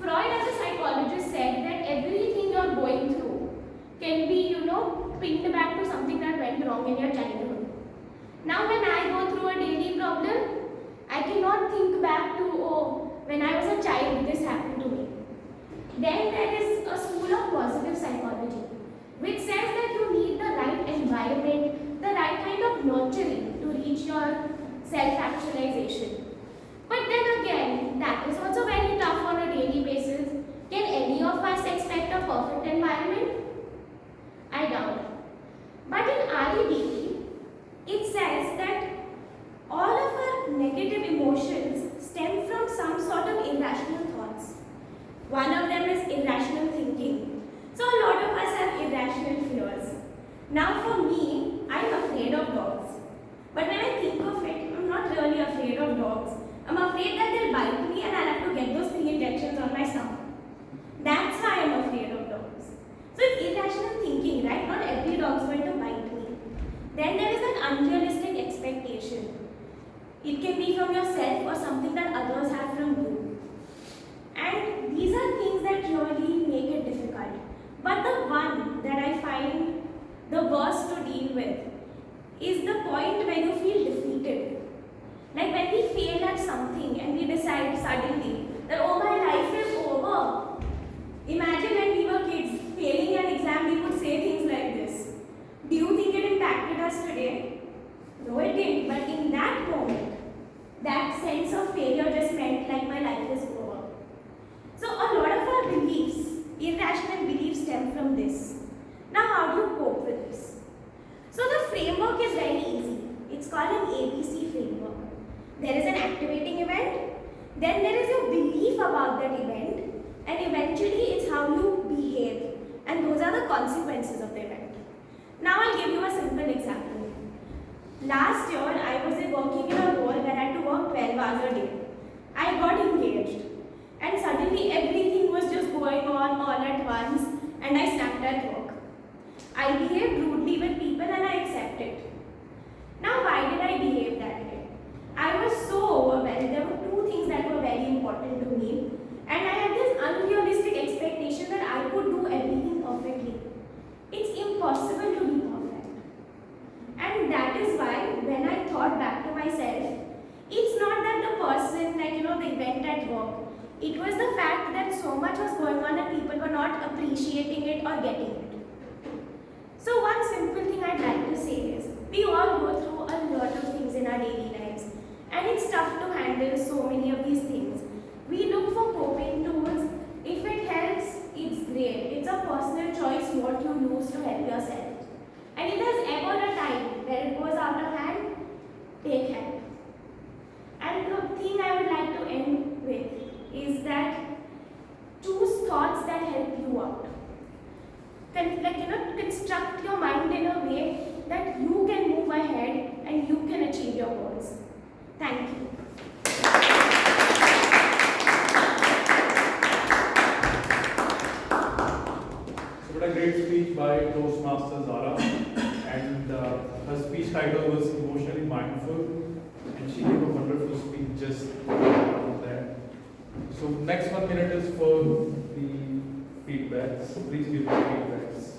as a psychologist said that everything you're going through can be, pinned back to something that went wrong in your childhood. Now when I go through a daily problem, I cannot think back to, when I was a child, this happened to me. Then there is a school of positive psychology, which says that you need the right environment, the right kind of nurturing to reach your self-actualization. But then again, that is also very tough on a daily basis. Can any of us expect a perfect environment? I doubt it. But in REBT, it says that all of our negative emotions stem from some sort of irrational thoughts. One of them is irrational thinking. So a lot of us have irrational fears. Now for me, I'm afraid of dogs. But when I think of it, I'm not really afraid of dogs. I'm afraid that they'll bite me and I'll have to get those 3 injections on my stomach. That's why I'm afraid of dogs. So it's irrational thinking, right? Not every dog's going to bite me. Then there is an unrealistic expectation. It can be from yourself or something that others have from you. And these are things that really make it difficult. But the one that I find the worst to deal with is the point when you feel defeated. Like when we fail at something and we decide suddenly that, oh, my life is over. Imagine when we were kids, failing an exam, we would say things like this. Do you think it impacted us today? No, it didn't. But in that moment, that sense of failure just meant like my life is over. So a lot of our beliefs, irrational beliefs, stem from this. Now how do you cope with this? So the framework is very easy. It's called an ABC framework. There is an activating event, then there is your belief about that event, and eventually it's how you behave. And those are the consequences of the event. Now I'll give you a simple example. Last year, I was working in a role where I had to work 12 hours a day. I got engaged, and suddenly everything was just going on all at once, and I snapped at work. I behaved rudely with people and I accepted it. Now, why did I behave that way? I was so overwhelmed. There were two things that were very important to me, and I had this unrealistic expectation that I could do everything perfectly. It's impossible to be perfect. And that is why, when I thought back to myself, it's not that the person, the event at work, it was the fact that so much was going on and people were not appreciating it or getting it. So one simple thing I'd like to say is, we all go through a lot of things in our daily lives, and it's tough to handle so many of these things. We look for coping tools. If it helps, it's great. It's a personal choice what you use to help yourself. And if there's ever a time where it goes out of hand, take help. And the thing I would like to end with is that choose thoughts that help you out. Construct your mind in a way that you can move ahead and you can achieve your goals. Thank you. So what a great speech by Toastmasters Zara, and her speech title was Emotionally Mindful, and she gave a wonderful speech just on that. So next 1 minute is for the feedbacks. Please give the feedbacks.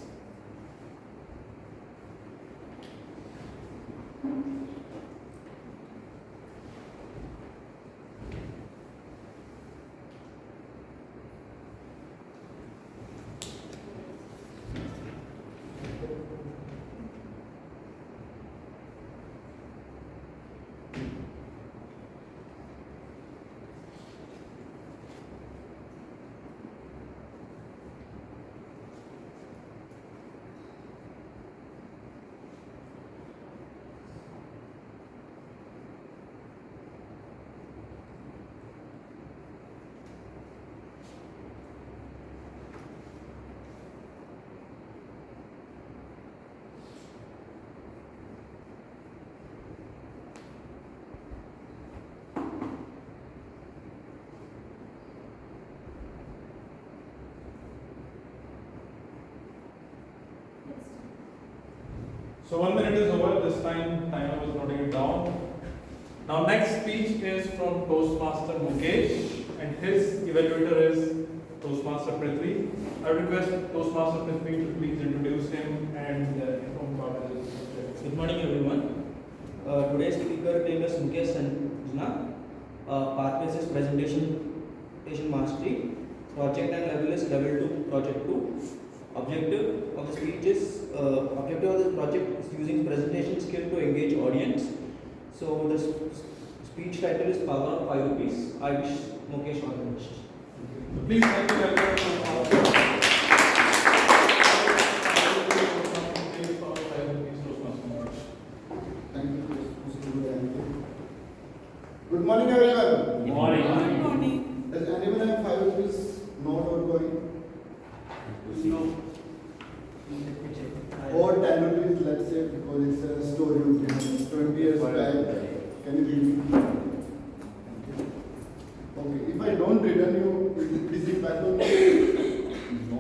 So 1 minute is over. This time, timer was noting it down. Now, next speech is from Toastmaster Mukesh, and his evaluator is Toastmaster Prithvi. I request Toastmaster Prithvi to please introduce him and inform about his subject. Good morning, everyone. Today's speaker name is Mukesh Sanjna. Pathways is presentation mastery. Project and level is level 2, project 2. Objective of the speech is objective of this project is using presentation skill to engage audience. So the speech title is Power of 5 rupees. I wish Mukesh all the best. Please thank you everyone for Thank you. Good morning, everyone. Good morning. Good morning. Does anyone have 5 rupees note or coin? No. Or 10 rupees, let's say, because it's a story of 20 years back. Can you read me? Okay, if I don't return you, will you please give back on me? No,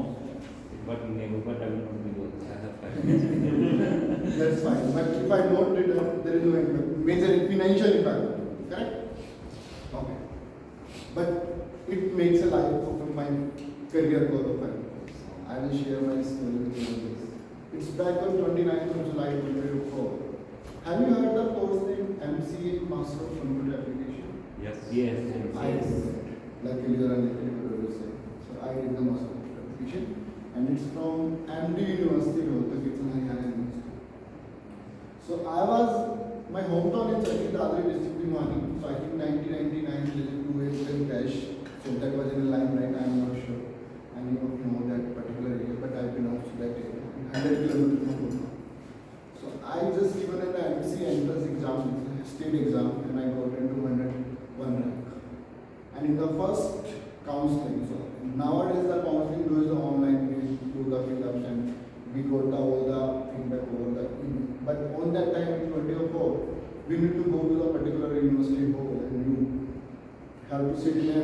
but never, but I will not be able to. I have 5. That's fine. But if I don't return, there is no impact, major financial impact. Correct? Okay. But it makes a life of my career goal of 5. I will share my story with you. It's back on 29th of July 2024. Have you heard the course name MCA Master of Computer Application? Yes. I luckily or unluckily, whatever you say. So I did the Master of Computer Application, and it's from MD University, Rohtak, it's in Haryana University. So my hometown is Chatti Dadri district, Bhiwani. So I think 1999 related to it cash. So that was in the limelight. I am not sure. I may not know that particular area, but I belong to that area. 100 kilometers from Gurgaon. So I I just given an MC entrance exam, state exam, and I got into 101 rank. And in the first counseling, so nowadays the counseling goes online, we do the fill-ups and we got all the feedback over the email. But on that time in 2004, we need to go to the particular university hall and you have to sit in a,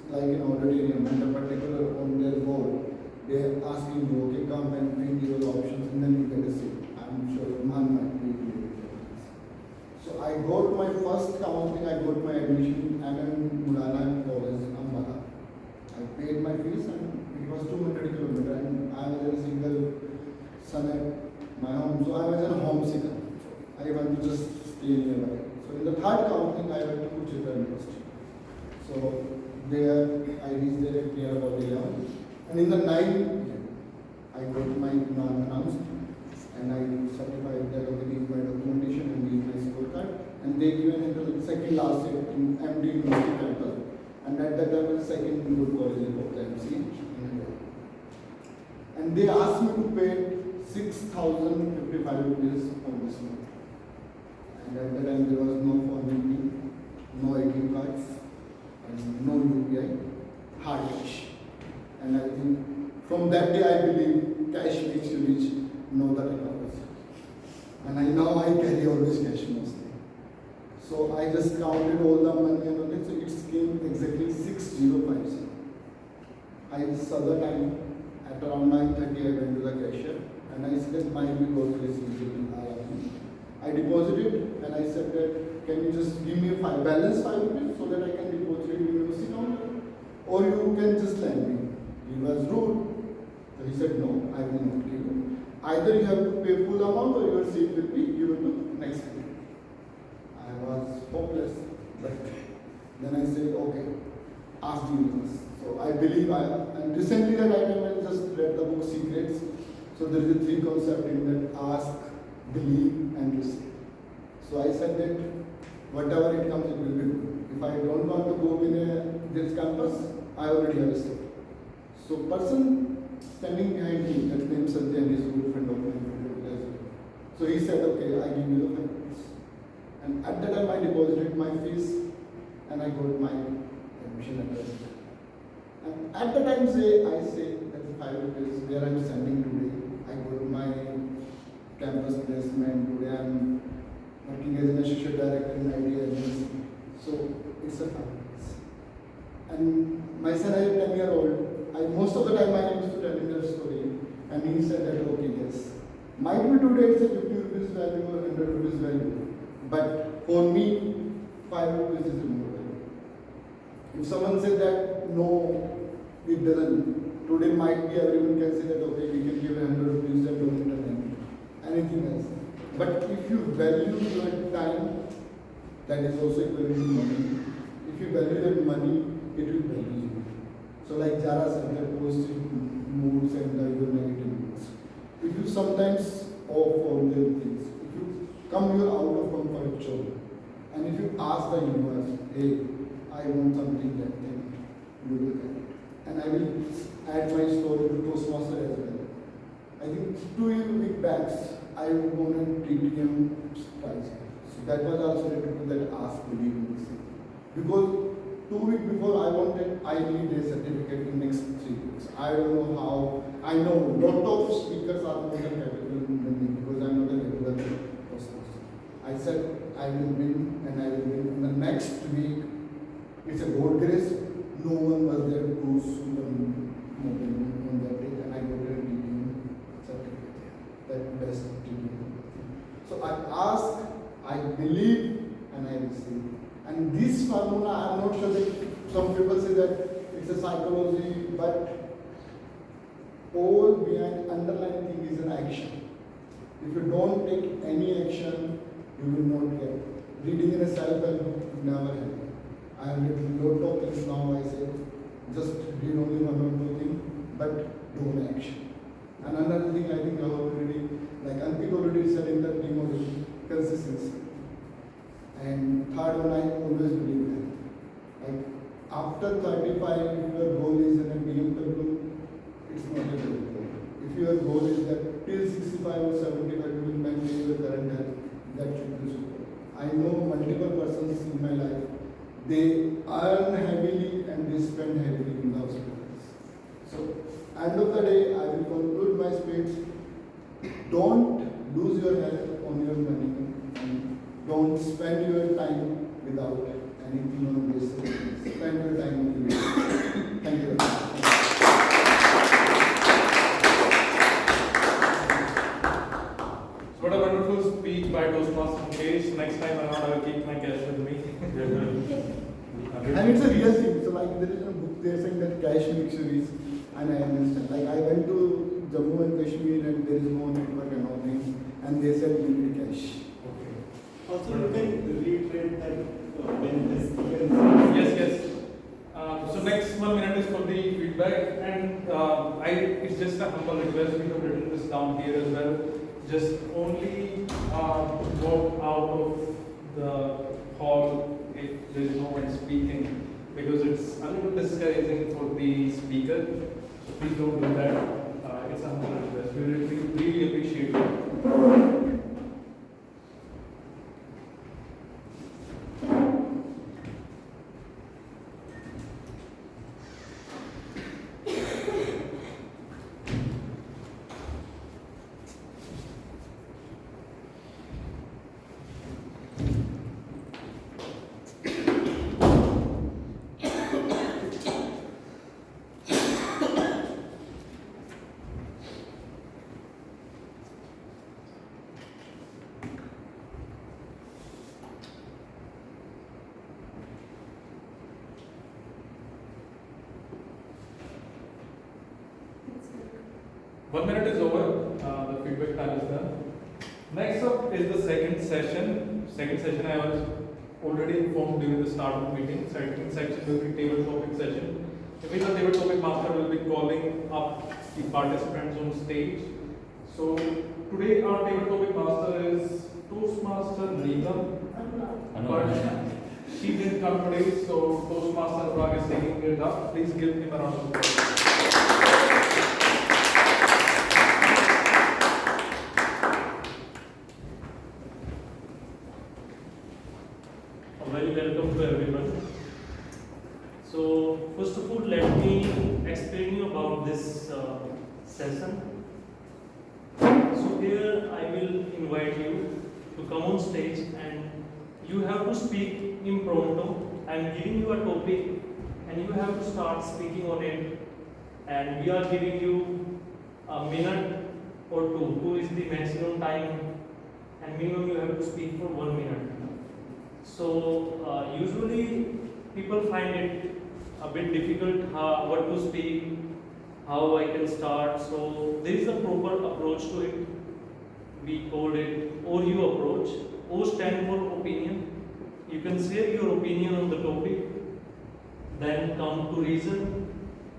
like an auditorium and a particular on their board. They are asking you, okay, come and print your options and then you get a seat. I'm sure man might be able to. So I got my first counseling, I got my admission in Millennium College, Ambala. I paid my fees and it was 200 kilometers and I was a single son at my home. So I was a homesicker. So I want to just stay nearby. So in the third counseling, I went to Kuchita University. So there I reached there at near about 11. And in the 9th, I got my non-announced and I certified that okay, these my documentation and these my scorecard. And they given it the second last year in MD University campus. And at that time, the second good college of the MC in India. And they asked me to pay 6,055 rupees on this month. And at that time, there was no phone, no ATM cards, and no UPI, hard cash. And I think from that day, I believe cash makes you rich, know the technology. And I now I carry always cash mostly. So I just counted all the money and all that, so it came exactly 6050. I saw the time at around 9:30 I went to the cashier and I said my bill was received. I deposited and I said that can you just give me a balance 5 rupees so that I can deposit it in your university counter, or you can just lend me. He was rude. So he said no, I will not give you. Either you have to pay full amount or your seat will be given to next week. I was hopeless, but then I said okay, ask the universe. So I believe and recently that I just read the book Secrets. So there is a 3 concept in that: ask, believe and receive. So I said that whatever it comes, it will be good. If I don't want to go in this campus, I already have a seat. So person standing behind me, that name Sanjay, and is a good friend of mine. So he said, okay, I give you the 5 rupees. And at that time I deposited my fees and I got my admission address. And at the time I say that the 5 rupees where I'm standing today, I got my campus placement. Today I'm working as an associate director in IT agency. So it's a 5 rupees. And my son is 10-year-old. Most of the time I used to tell him that story, and he said that okay, yes, might be today it's a 50 rupees value or 100 rupees value, but for me 5 rupees is more value. If someone said that no, it doesn't, today might be everyone can say that okay, we can give 100 rupees and don't return anything else. But if you value your time, that is also equivalent to money. If you value that money, it will value you. So like Jara said, that positive moods and your negative moods. If you sometimes off all the things, if you come here out of comfort zone, and if you ask the universe, hey, I want something that thing, you will get it. And I will add my story to Toastmasters as well. I think 2 weeks back, I won a TTM prize. So that was also related to that ask, believe, and receive. Because 2 weeks before I need a certificate in next 3 weeks. I don't know how. I know lot of speakers are more than capable than me because I'm not a regular person. I said I will win and I will win. In the next week, it's a God grace. No one was there to shoot on that day, and I got a TTM certificate. That best TTM. So I ask, I believe, and I receive. And this formula, I'm not sure that some people say that it's a psychology, but all behind underlying thing is an action. If you don't take any action, you will not get. Reading in a self-help book never help. I have read a lot of things now. I say just read only 1 or 2 things, but do an action. And another thing I think I have already, like Ankit already said in the model, consistency. And third one, I always believe that. Like after 35, if your goal is in a BMW, it's not a good goal. If your goal is that till 65 or 75 you will maintain your current don't lose your health on your money and don't spend your time without anything on this. Spend your time on the Thank you very much. So what a wonderful speech by Toastmasters Mukesh. Next time around I will keep my cash with me. And it's a real thing. So like there is a book there saying that cash makes you rich, and I understand. Like I went to Jammu and Kashmir and there is no network and all things, and they said you need cash. Okay. Also, you can reiterate that when the speaker Yes, yes. So next 1 minute is for the feedback, and it's just a humble request. We have written this down here as well. Just only walk out of the hall if there is no one speaking, because it's a little discouraging for the speaker. So please don't do that. It's a humble request. We really appreciate it. One minute is over, the feedback time is done. Next up is the second session. Second session I was already informed during the start of the meeting. Second section will be table topic session. In which the table topic master will be calling up the participants on stage. So today our table topic master is Toastmaster Neelam. But she didn't come today, so Toastmaster Rag is taking it up. Please give him a round of applause. Very welcome to everyone. So first of all, let me explain you about this session. So here I will invite you to come on stage and you have to speak impromptu. I am giving you a topic and you have to start speaking on it, and we are giving you a minute or two. Two is the maximum time, and minimum you have to speak for 1 minute. So usually people find it a bit difficult what to speak, how I can start. So there is a proper approach to it. We call it OU approach. O stand for opinion. You can share your opinion on the topic, then come to reason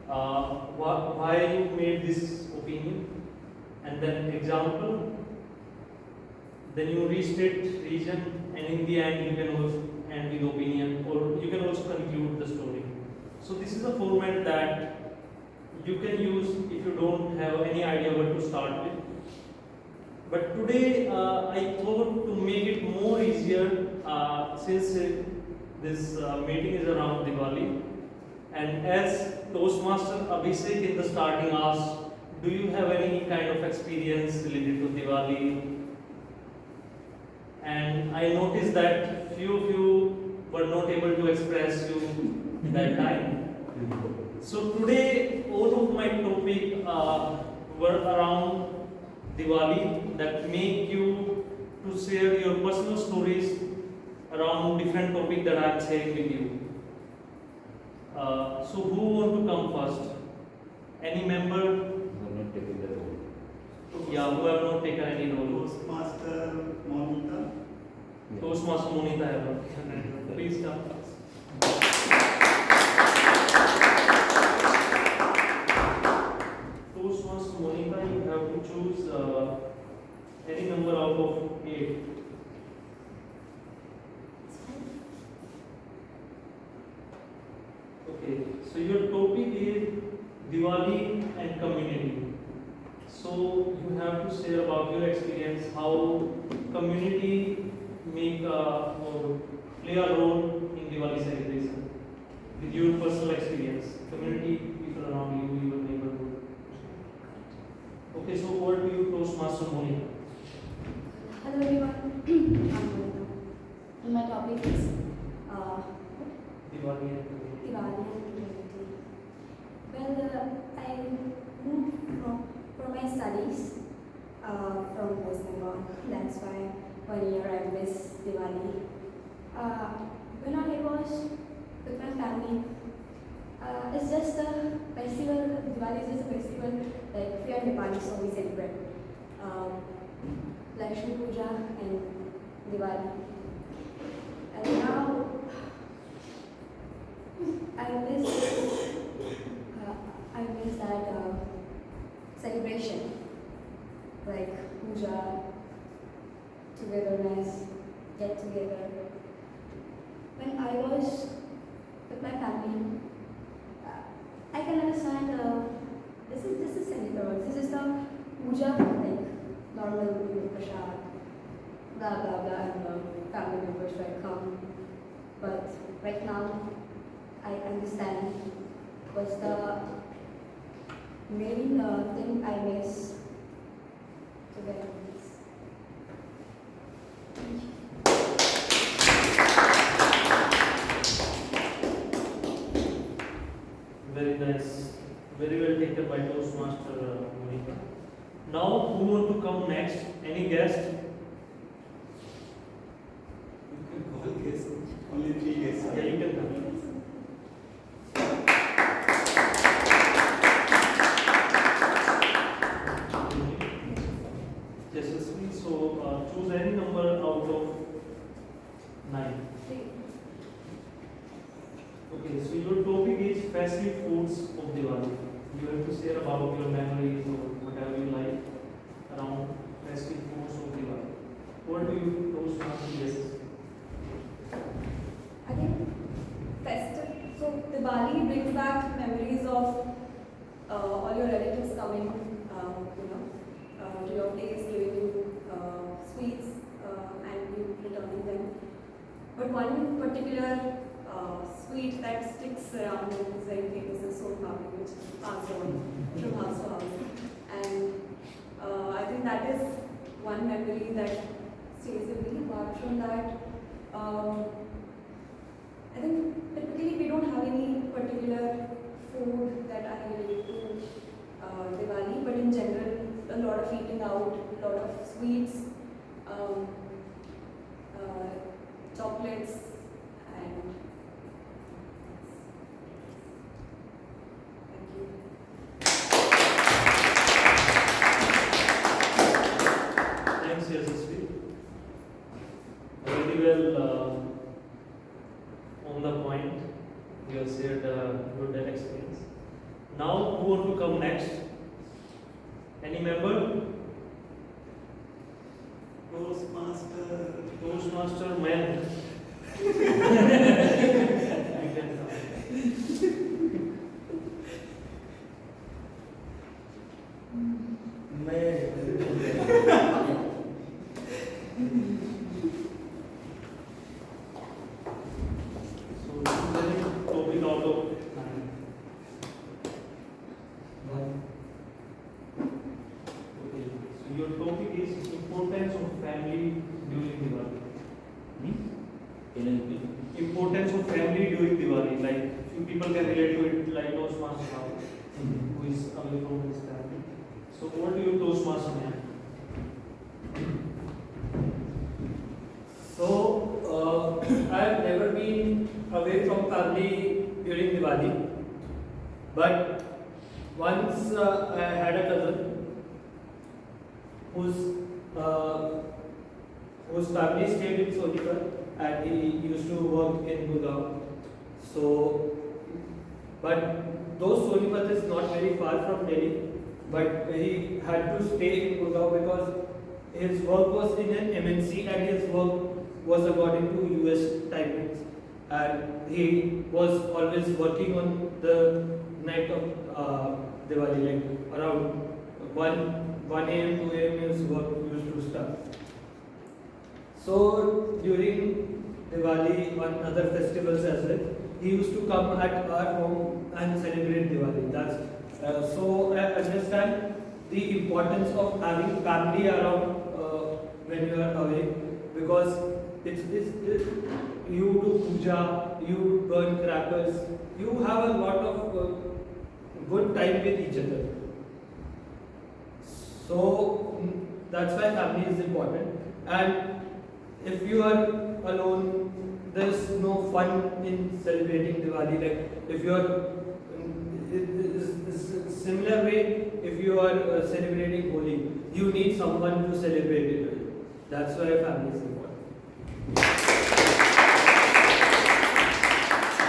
why you made this opinion, and then example. Then you restate reason, and in the end you can also end with opinion, or you can also conclude the story. So this is a format that you can use if you don't have any idea what to start with. But today I thought to make it more easier, since this meeting is around Diwali, and as Toastmaster Abhishek in the starting asked, do you have any kind of experience related to Diwali? And I noticed that few of you were not able to express you that time. So today all of my topic were around Diwali, that make you to share your personal stories around different topic that I am sharing with you. So who want to come first? Any member? Who have not taken the role. Yeah, who have not taken any role? Toastmaster Monita. Toastmaster Monita have not taken any role. Please come first. Toastmaster Monita, you have to choose any number out of 8. Okay, so your topic is Diwali and community. So you have to share about your experience, how community make or play a role in Diwali celebration with your personal experience, community, people around you, your neighborhood. Okay, so what do you Toastmaster Monica. Hello everyone, I'm Monica. And my topic is Diwali and Diwali. Diwali and community. Well, I moved from my studies from West Bengal. That's why 1 year I missed Diwali. When I was with my family, it's just a festival. Diwali is just a festival like we are Nepalis, so we celebrate Lakshmi Puja and Diwali. And now I miss that celebration, like puja, togetherness, get together. When I was with my family, I can understand this is celebrate. This is the puja, like normal prasad, blah blah blah, and family members will come. But right now, I understand what's the main thing I miss togetherness. Thank you. Very nice. Very well taken by Toastmaster Monica. Now, who want to come next? Any guest? You can call guests. Only 3 guests. Yeah, you can come. Yashasvi, so choose any number out of 9. Okay, so your topic is festive foods of Diwali. You have to share about your memories or whatever you like around festive foods of Diwali. What do you Toastmaster guesses? I think festive. So Diwali brings back memories of all your relatives coming, to your place, giving you sweets, and you returning them. But one particular sweet that sticks around and is very famous is Son Papdi, which is passed on from house to house. And I think that is one memory that stays with me. Apart from that, I think typically we don't have any particular food that I relate to Diwali, but in general, a lot of eating out, a lot of sweets, chocolates, and thank you. Thanks, Yashasvi. Very well on the point. You have shared good experience. Now, who want to come next? Any member? Toastmaster man. You can come. So, topic out of 9. Okay, so your topic is importance of family during Diwali. Importance of family during Diwali. Like few people can relate to it, like Toastmaster who is away from his family. So what do you Toastmaster man? So, I've never been away from family during Diwali, but once I had a cousin whose family stayed in Sonipat and he used to work in Gurgaon. So, but though Sonipat is not very far from Delhi, but he had to stay in Gurgaon because his work was in an MNC and his work was according to US timings, and he was always working on the night of Diwali, like around 1 a.m. 2 a.m. his work used to start. So during Diwali and other festivals as well, he used to come at our home and celebrate Diwali. So I understand the importance of having family around when you are away, because it's you do puja, you burn crackers, you have a lot of good time with each other. So that's why family is important. And if you are alone, there's no fun in celebrating Diwali. Like if you are similar way, if you are celebrating Holi, you need someone to celebrate it with. That's why family is important.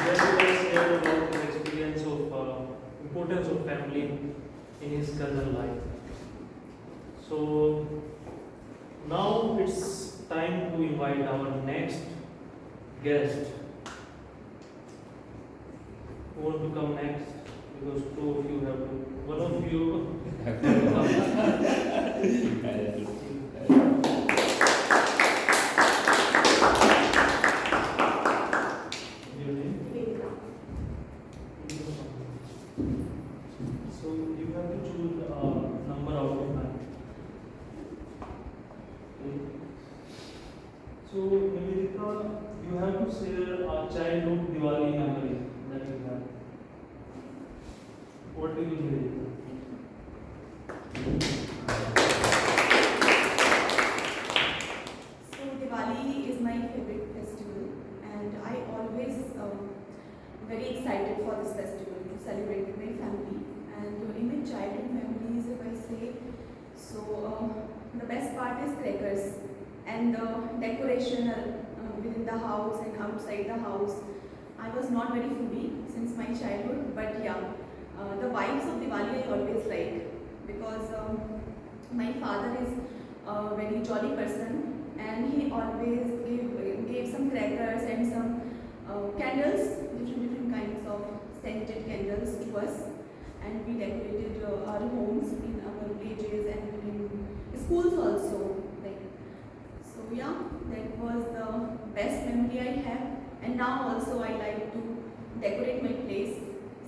Let's hear about the experience of importance of family in his cousin life. So now it's time to invite our next guest. Who want to come next? Because two of you have to. One of you have to Your name? So you have to choose a number out of 9. Okay. So Nivedita, you have to share a childhood Diwali memory that you have. What will you do? So Diwali is my favorite festival, and I always very excited for this festival to celebrate with my family. And in my childhood memories, if I say, so the best part is crackers and the decoration within the house and outside the house. I was not very foodie since my childhood, but yeah, the vibes of Diwali I always like, because my father is a very jolly person, and he always gave some crackers and some candles, different kinds of scented candles to us, and we decorated our homes in our villages and in schools also. Like, so yeah, that was the best memory I have, and now also I like to decorate my place,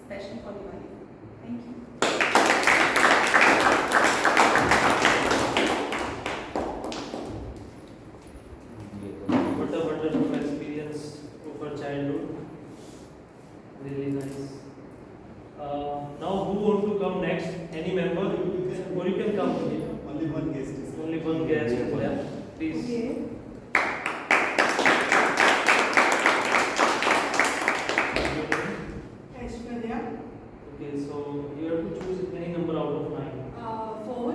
especially for Diwali. Thank you. What a wonderful experience of our childhood. Really nice. Now who want to come next? Any member? Or you can come. Only one guest is Only one guest is left. Please. Okay. Aishwarya. Okay, so you have to choose any number out of 9. 4.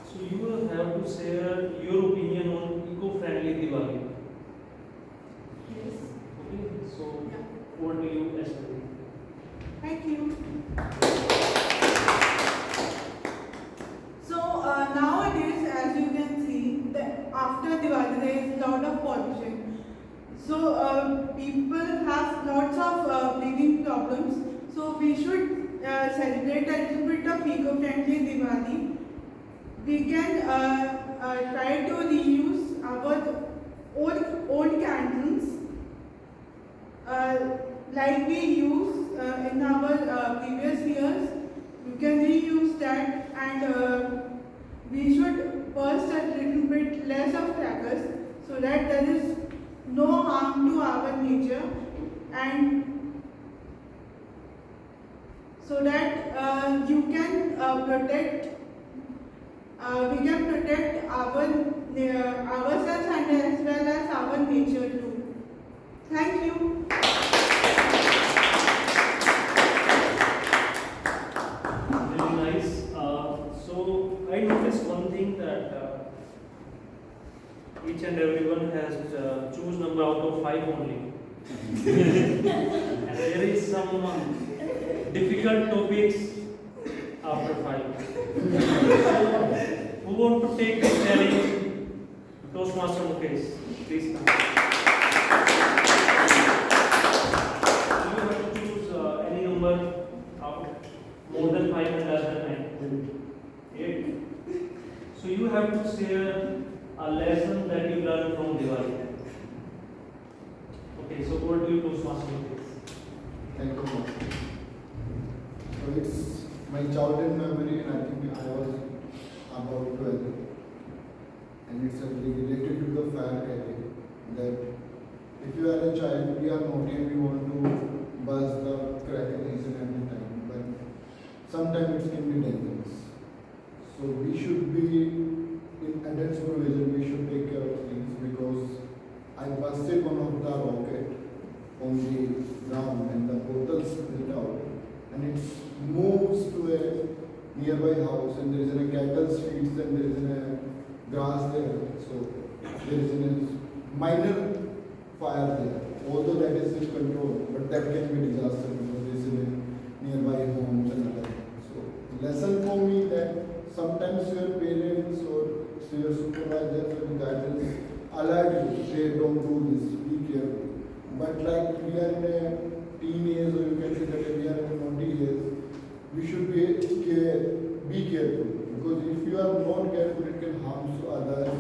So you will have to share your opinion on eco-friendly Diwali. Yes. Okay, so Yeah. what do you estimate? Thank you. So nowadays, as you can see, that after Diwali there is a lot of pollution. So people have lots of breathing problems. So we should celebrate a little bit of eco-friendly Diwali. We can try to reuse our old candles like we use in our previous years. We can reuse that, and we should burst a little bit less of crackers so that there is no harm to our nature, and so that you can protect. We can protect ourselves and as well as our nature too. Thank you. Really nice. So I noticed one thing that each and everyone has choose number out of 5 only. And there is some difficult topics after 5. Who want to take this challenge? Toastmaster Mukesh, please come. You have to choose any number out more than 5 and less than 9. 8. So you have to share a lesson that you learned from Diwali. Okay, so what do you Toastmaster Mukesh? Thank you, Master. So it's my childhood memory, and I think I was about 12, and it's related to the fire category. That if you are a child, we are naughty and we want to buzz the cracker each and every time, but sometimes it can be dangerous. So we should be in adult supervision. We should take care of things, because I busted one of the rocket on the ground and the bottle spilled out, and it moves to a nearby house, and there is a cattle's feet and there is a grass there. So there is a minor fire there, although that is in control, but that can be disaster because there is a nearby homes and other things. So lesson for me that sometimes your parents or your supervisors or guardians alert you, say don't do this, be careful. But like we are in a teenage, or you can say that we are in a naughty years, we should be careful, because if you are not careful, it can harm to others'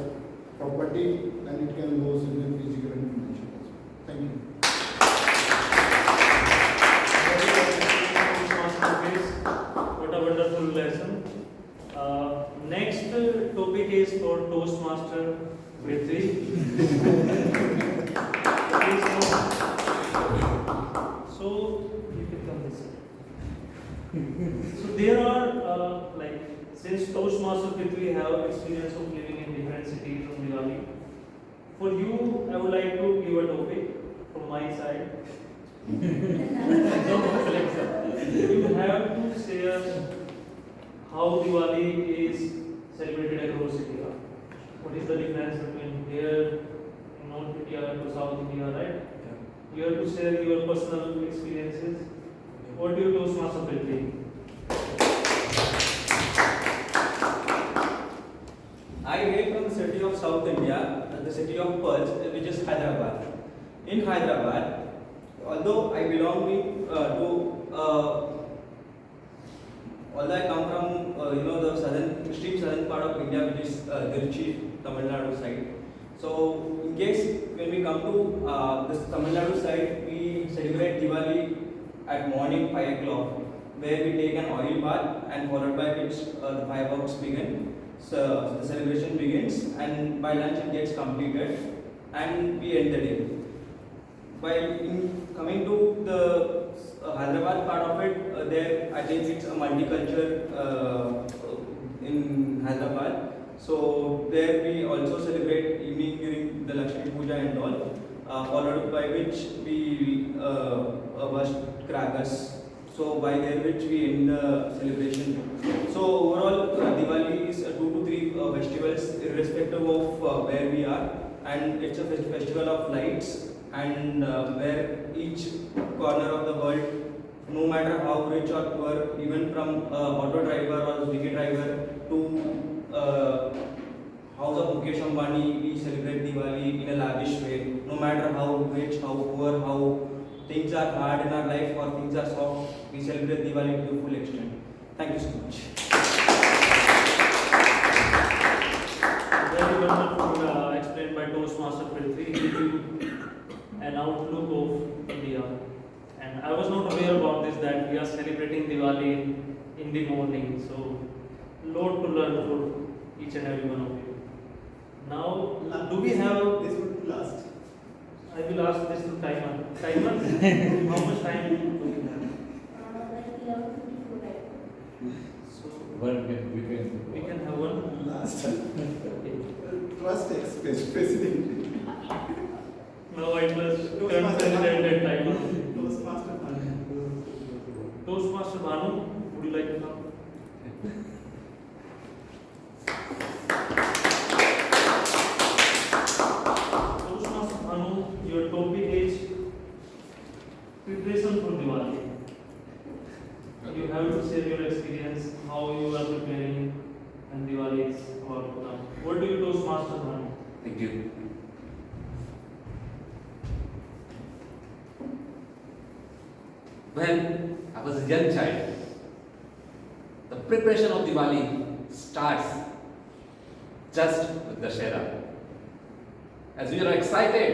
property and it can lose in their physical and financial as well. Thank you. What a wonderful lesson. Next topic is for Toastmaster Prithvi. So you can come this way. So there are since Toastmaster Prithvi have experience of living in different cities on Diwali. For you, I would like to give a topic from my side. You have to share how Diwali is celebrated across India. What is the difference between here in North India to South India, right? You have to share your personal experiences. What do you Toastmaster Prithvi? I hail from the city of South India, the city of Perth, which is Hyderabad. In Hyderabad, although I belong although I come from the extreme southern part of India, which is Tiruchi, Tamil Nadu side. So in case when we come to this Tamil Nadu side, we celebrate Diwali at morning 5 o'clock, where we take an oil bath, and followed by which the fireworks begin. So the celebration begins, and by lunch it gets completed, and we end the day. While in coming to the Hyderabad part of it, there I think it's a multicultural in Hyderabad. So there we also celebrate evening during the Lakshmi Puja and all, followed by which we burst crackers. So by there which we end the celebration. So overall, Diwali is 2 to 3 festivals, irrespective of where we are, and it's a festival of lights, and where each corner of the world, no matter how rich or poor, even from auto driver or Swiggy driver to house of Mukesh Ambani, we celebrate Diwali in a lavish way. No matter how rich, how poor, how things are hard in our life or things are soft, we celebrate Diwali to the full extent. Thank you so much. Very wonderful explained by Toastmaster Prithvi. Give you an outlook of India. And I was not aware about this, that we are celebrating Diwali in the morning. So, lot to learn for each and every one of you. Now, do we have this would last? I will ask this to timer. Timer, how much time do we have? Like 11:54 right? So, we can have one. Last. Trust specifically. Now I must consider that timer. Toastmaster Bhanu. Toastmaster Bhanu, would you like to come? Toastmaster Bhanu, your topic is preparation for Diwali. You have to share your experience, how you are preparing, and Diwali is about to come. What do you Toastmaster Bhanu? Thank you. When I was a young child, the preparation of Diwali starts just with the Dashera. As we are excited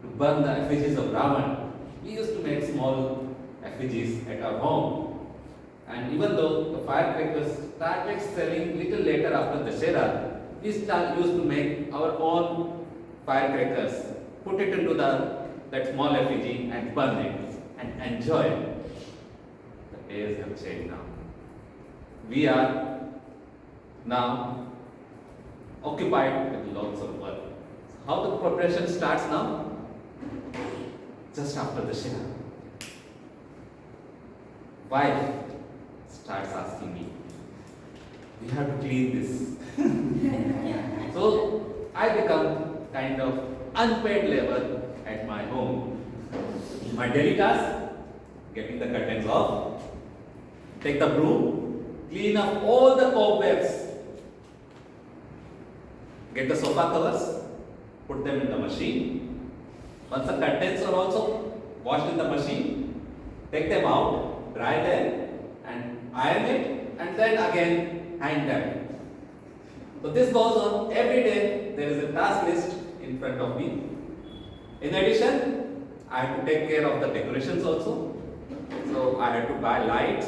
to burn the effigies of Ravan, we used to make small effigies at our home. And even though the firecrackers started selling little later after Dashera, we used to make our own firecrackers, put it into that small effigy and burn it and enjoy it. The days have changed now. We are now occupied with lots of work. How the preparation starts now? Just after the Shina. Wife starts asking me, we have to clean this. So I become kind of unpaid labor at my home. My daily task, getting the curtains off, take the broom, clean up all the cobwebs, get the sofa covers, put them in the machine. Once the curtains are also washed in the machine, take them out, dry them, and iron it, and then again hang them. So this goes on every day. There is a task list in front of me. In addition, I have to take care of the decorations also. So I have to buy lights,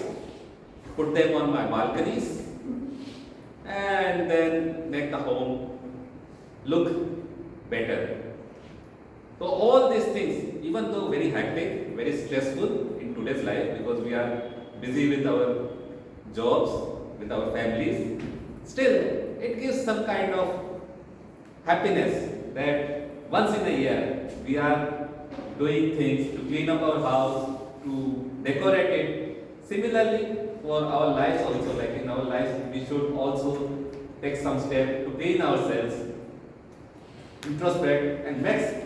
put them on my balconies, and then make the home look better. So all these things, even though very hectic, very stressful in today's life, because we are busy with our jobs, with our families, still it gives some kind of happiness that once in a year we are doing things to clean up our house, to decorate it. Similarly, for our lives also, like in our lives, we should also take some step to clean ourselves, introspect, and make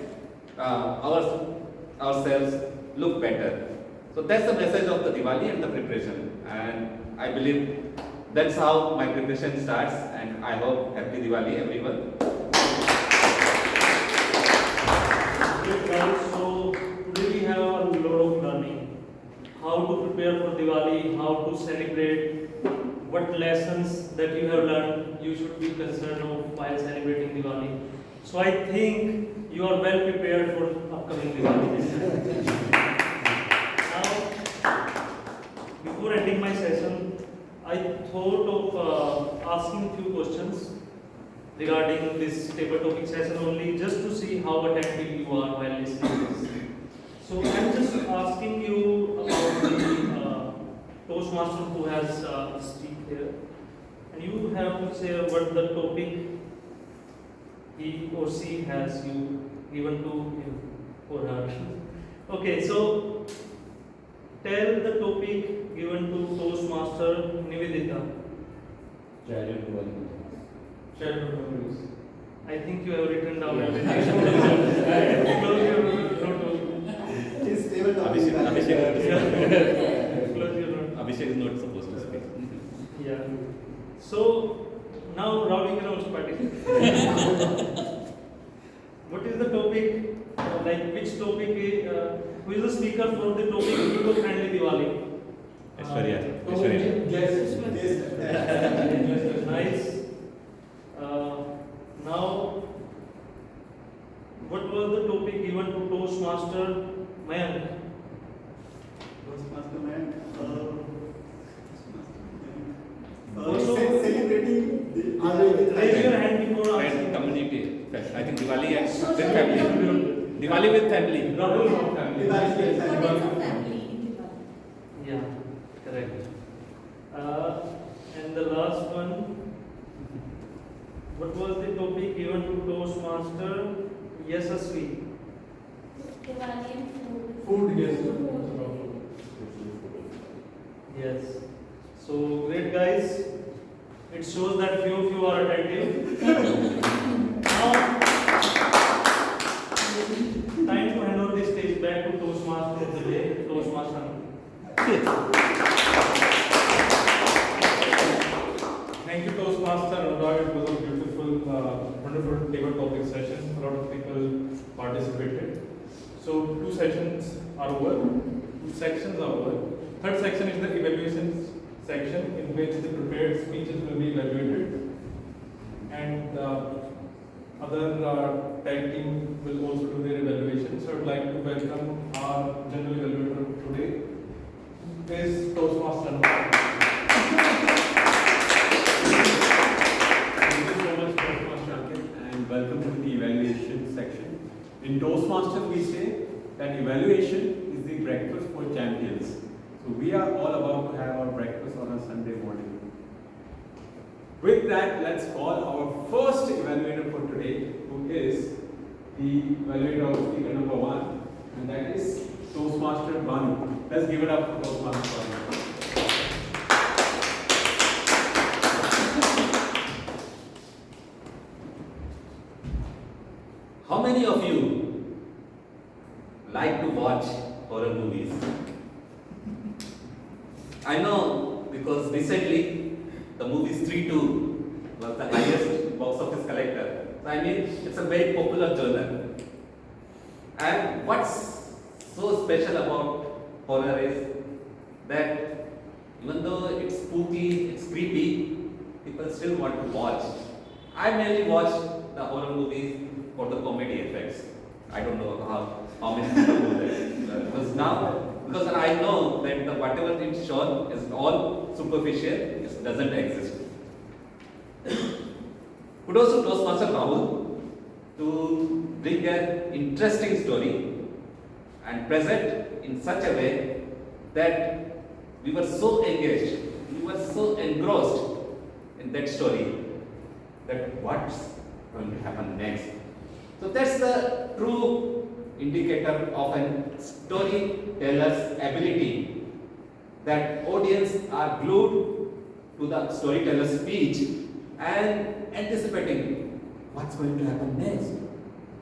ourselves look better. So that's the message of the Diwali and the preparation. And I believe that's how my preparation starts. And I hope happy Diwali, everyone. Great guys, so today we have a lot of learning. How to prepare for Diwali, how to celebrate, what lessons that you have learned you should be concerned of while celebrating Diwali. So I think you are well prepared for upcoming Diwali this time. Now, before ending my session, I thought of asking few questions regarding this table topic session only, just to see how attentive you are while listening to this. So I'm just asking you about the Toastmaster who has speak here, and you have to say what the topic he or she has you given to him or her. Okay, so tell the topic given to Toastmaster Nivedita. Childhood Diwali. Childhood memories. I think you have written down everything. Close your note. His table topic. Abhishek is not supposed to speak. Yeah. So now Ravi can also participate. What is the topic? Like which topic? Who is the speaker for the topic eco-friendly Diwali? Aishwarya. Nice. Now, what was the topic given to Toastmaster Mayank? Toastmaster man. Also, Celebrating the raise your hand before And asking. community. I think Diwali with family. Diwali with family. Rahul from family. What is a family in Diwali? Yeah, correct. And the last one. What was the topic given to Toastmaster Yasasvi? Diwali and food. Food, yes. Yes. So great guys. It shows that few of you are attentive. Now, time to hand over the stage back to Toastmaster of the day, Toastmaster. Thank you, Toastmaster. No doubt it was a beautiful, wonderful table topic session. A lot of people participated. So 2 sessions are over, 2 sections are over. Third section is the evaluation section, in which the prepared speeches will be evaluated, and other tag team will also do their evaluation. So I'd like to welcome our general evaluator today, is Toastmaster. In Toastmasters, we say that evaluation is the breakfast for champions. So we are all about to have our breakfast on a Sunday morning. With that, let's call our first evaluator for today, who is the evaluator of speaker number 1, and that is Toastmaster Banu. Let's give it up for Toastmaster Banu. How many of you like to watch horror movies? I know because recently the movie 3-2 was the highest box office collector. So I mean, it's a very popular genre. And what's so special about horror is that even though it's spooky, it's creepy, people still want to watch. I mainly watch the horror movies for the comedy effects. I don't know how many people do that. Because I know that whatever it's shown is all superficial, it doesn't exist. Kudos to Toastmaster Rahul to bring an interesting story and present in such a way that we were so engaged, we were so engrossed in that story that what's going to happen next. So that's the true indicator of a storyteller's ability, that audience are glued to the storyteller's speech and anticipating what's going to happen next.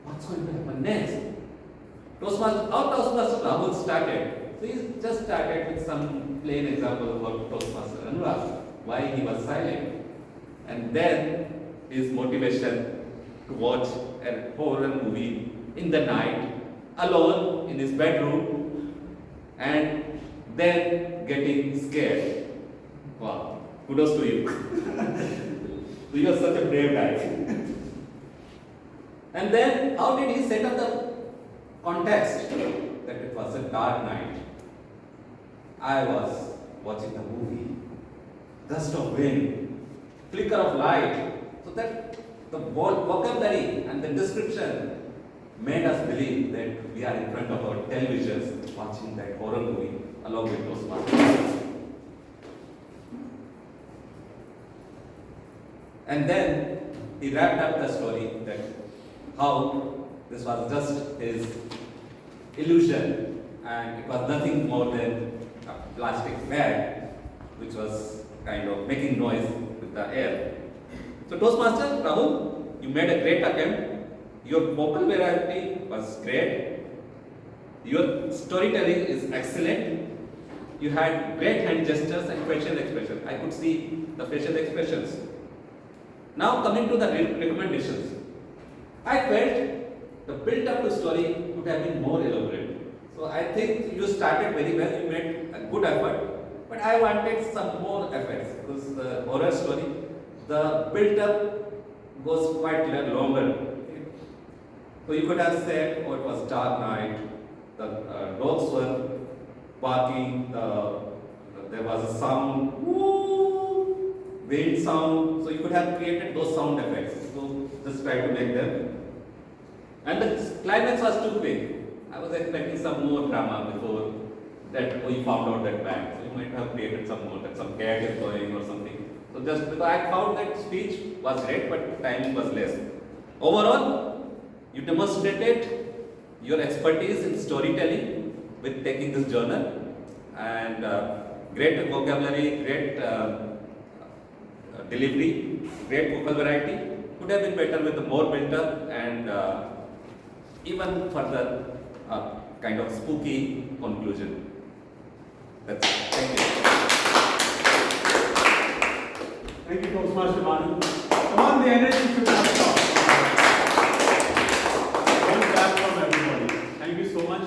What's going to happen next? Toastmaster Rahul started. So he just started with some plain example about Toastmaster Anurag, why he was silent. And then his motivation to watch a horror movie in the night, alone in his bedroom, and then getting scared. Wow, kudos to you. You are such a brave guy. And then, how did he set up the context that it was a dark night? I was watching the movie, gust of wind, flicker of light, so that the vocabulary and the description made us believe that we are in front of our televisions watching that horror movie along with Toastmasters. And then he wrapped up the story that how this was just his illusion and it was nothing more than a plastic bag which was kind of making noise with the air. So Toastmaster Rahul, you made a great attempt. Your vocal variety was great. Your storytelling is excellent. You had great hand gestures and facial expression. I could see the facial expressions. Now coming to the recommendations. I felt the build up to story could have been more elaborate. So I think you started very well, you made a good effort, but I wanted some more efforts because the horror story, the build up goes quite longer. So you could have said, oh, it was dark night, the dogs were barking, there was a sound, woo, wind sound. So you could have created those sound effects. So just try to make them. And the climax was too quick. I was expecting some more drama before that we found out that bang. So you might have created some more, that some cat is going or something. So just because I found that speech was great, but timing was less. Overall, you demonstrated your expertise in storytelling with taking this journal, and great vocabulary, great delivery, great vocal variety. Could have been better with the more built up and even further kind of spooky conclusion. That's it. Thank you. Thank you, Toastmaster Banu. Come on, the energy should not stop. One clap from everybody. Thank you so much.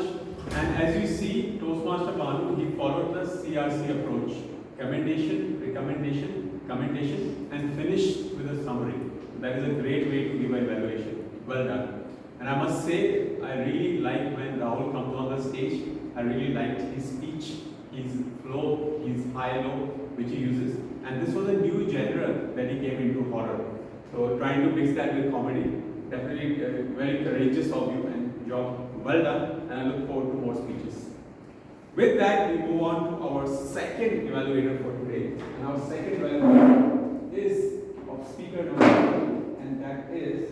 And as you see, Toastmaster Banu, he followed the CRC approach. Commendation, recommendation, commendation, and finished with a summary. That is a great way to give an evaluation. Well done. And I must say, I really like when Rahul comes on the stage. I really liked his speech, his flow, his high-low, which he uses. And this was a new genre that he came into horror. So trying to mix that with comedy, definitely very courageous of you and job well done, and I look forward to more speeches. With that, we move on to our second evaluator for today. And our second evaluator is of speaker number 2, and that is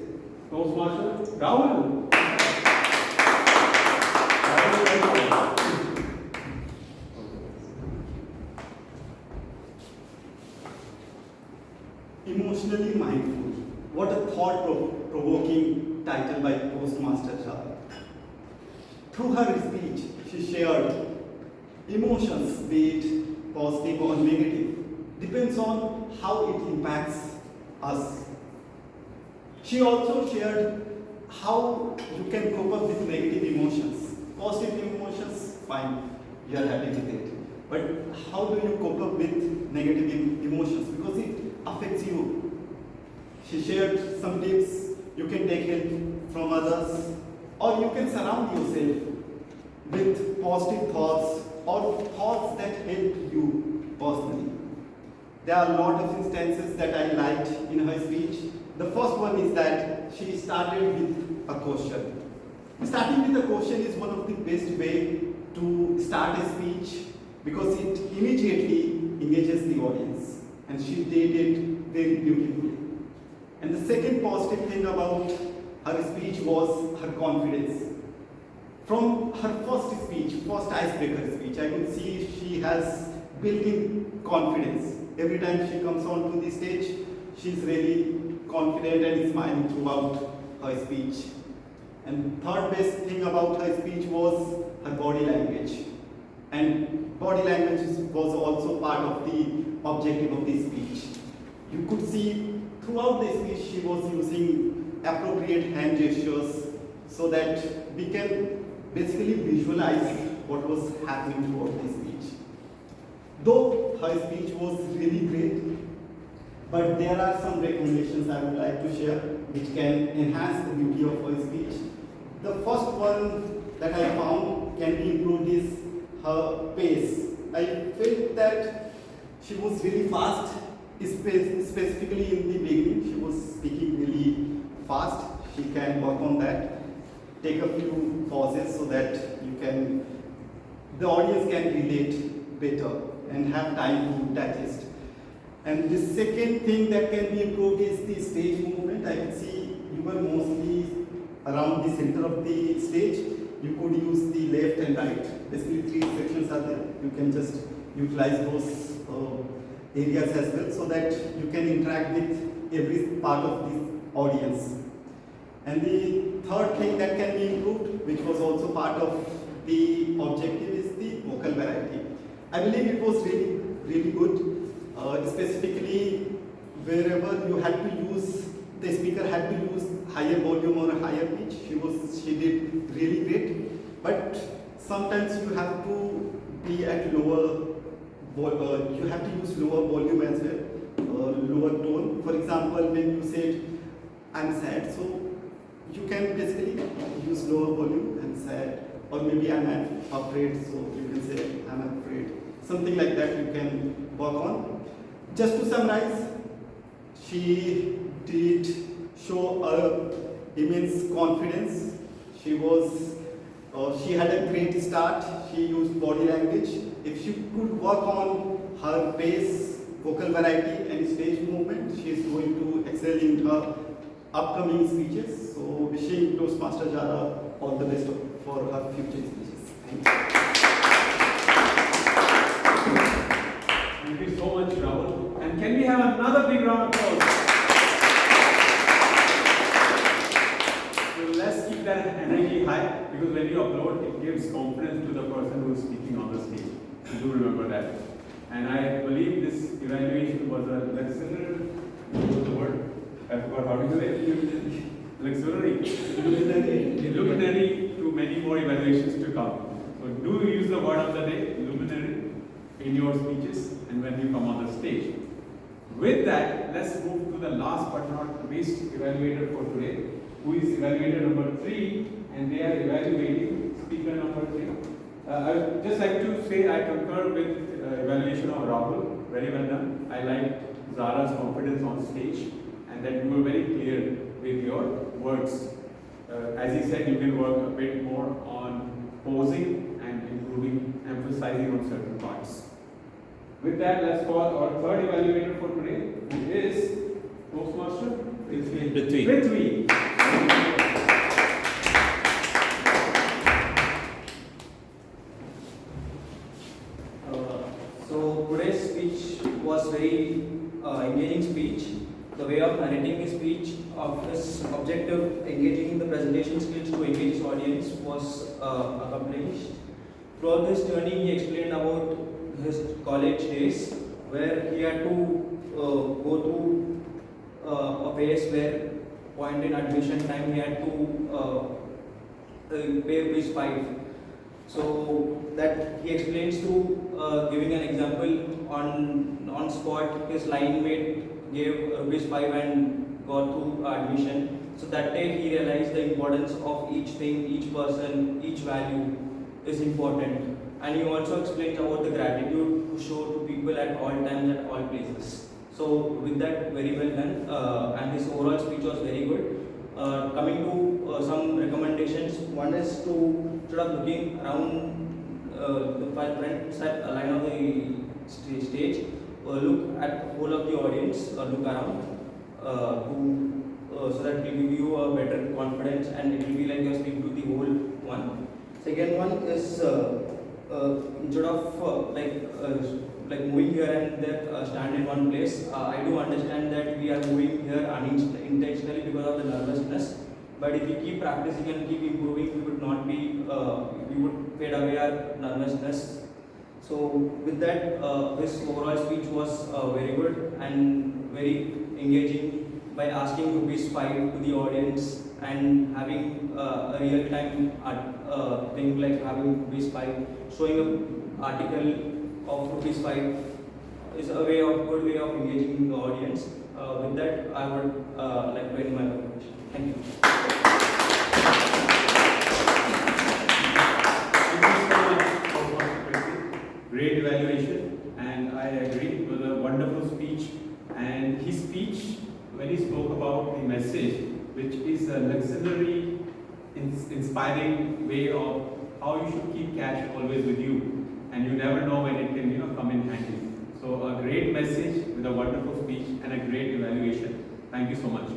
Toastmaster Rahul. Emotionally mindful. What a thought-provoking title by Toastmasters. Through her speech, she shared emotions, be it positive or negative, depends on how it impacts us. She also shared how you can cope up with negative emotions. Positive emotions, fine, you are happy with it. But how do you cope up with negative emotions? Because it affects you. She shared some tips. You can take help from others, or you can surround yourself with positive thoughts or thoughts that help you personally. There are a lot of instances that I liked in her speech. The first one is that she started with a question. Starting with a question is one of the best way to start a speech because it immediately engages the audience, and she did it very beautifully. And the second positive thing about her speech was her confidence. From her first speech, first icebreaker speech, I could see she has built-in confidence. Every time she comes onto the stage, she's really confident and smiling throughout her speech. And third best thing about her speech was her body language. And body language was also part of the objective of the speech. You could see throughout the speech she was using appropriate hand gestures so that we can basically visualize what was happening throughout the speech. Though her speech was really great, but there are some recommendations I would like to share which can enhance the beauty of her speech. The first one that I found can be improved is her pace. I felt that she was really fast, specifically in the beginning. She was speaking really fast. She can work on that. Take a few pauses so that the audience can relate better and have time to digest. And the second thing that can be improved is the stage movement. I could see you were mostly around the center of the stage. You could use the left and right. Basically 3 sections are there. You can just utilize those areas as well so that you can interact with every part of the audience. And the third thing that can be improved, which was also part of the objective, is the vocal variety. I believe it was really, really good, specifically wherever you had to use, the speaker had to use higher volume or a higher pitch. She did really great, but sometimes you have to be at lower, you have to use lower volume as well, lower tone. For example, when you said, I'm sad, so you can basically use lower volume and sad, or maybe I'm afraid, so you can say I'm afraid. Something like that you can work on. Just to summarize, she did show immense confidence. She had a great start. She used body language. If she could work on her pace, vocal variety, and stage movement, she is going to excel in her upcoming speeches. So, wishing Toastmaster Jara all the best for her future speeches. Thank you. Thank you so much, Rahul. And can we have another big round of applause? So let's keep that energy high, because when you upload, it gives confidence to the person who is speaking on the stage. So do remember that. And I believe this evaluation was a luxury. What was the word? I forgot how to do it. Luxury. Luminary to many more evaluations to come. So do use the word of the day, luminary, in your speeches and when you come on the stage. With that, let's move to the last but not least evaluator for today, who is evaluator number 3, and they are evaluating speaker number 3. I would just like to say I concur with evaluation of Rahul. Very well done. I liked Zara's confidence on stage and that you were very clear with your words. As he said, you can work a bit more on posing and improving, emphasizing on certain parts. With that, let's call our third evaluator for today, who is Toastmaster Prithvi. Prithvi. So today's speech was very engaging speech. The way of narrating his speech, of his objective engaging the presentation skills to engage his audience was accomplished. Throughout this journey, he explained about his college days, where he had to go through a phase where point in admission time he had to pay rupees 5. So that he explains through giving an example on spot. His line mate gave rupees 5 and got through admission. So that day he realized the importance of each thing, each person, each value is important. And he also explains about the gratitude to show to people at all times, at all places. So with that, very well done, and his overall speech was very good. Coming to some recommendations, one is to sort of looking around the front side line of the stage, look at the whole of the audience, look around so that it will give you a better confidence and it will be like you're speaking to the whole one. Second one is instead of like moving here and there, stand in one place. I do understand that we are moving here unintentionally because of the nervousness. But if we keep practicing and keep improving, we would not be, we would fade away our nervousness. So with that, his overall speech was very good and very engaging by asking rupees 5 to the audience and having a real time thing like having rupees 5, showing an article of rupees 5 is a good way of engaging the audience. With that, I would like to end my presentation. Thank you. Great evaluation, and I agree. It was a wonderful speech. And his speech, when he spoke about the message, which is a luxury, inspiring way of how you should keep cash always with you, and you never know when it can, come in handy. So a great message with a wonderful speech and a great evaluation. Thank you so much.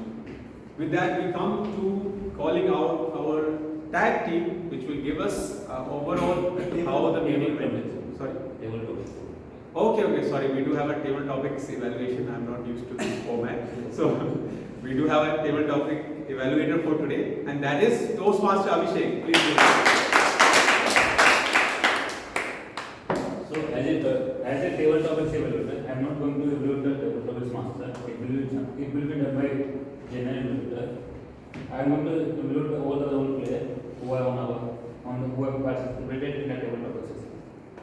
With that, we come to calling out our tag team, which will give us overall how the meeting went. Sorry? Table topics. Okay, sorry. We do have a table topics evaluation. I'm not used to this format. So we do have a table topic evaluator for today, and that is Toastmaster Abhishek. Please do it. So as a table topics evaluator, I am not going to evaluate the table topics master. It will be done by general evaluator. I am going to evaluate all the role players who are who have participated in the table topics.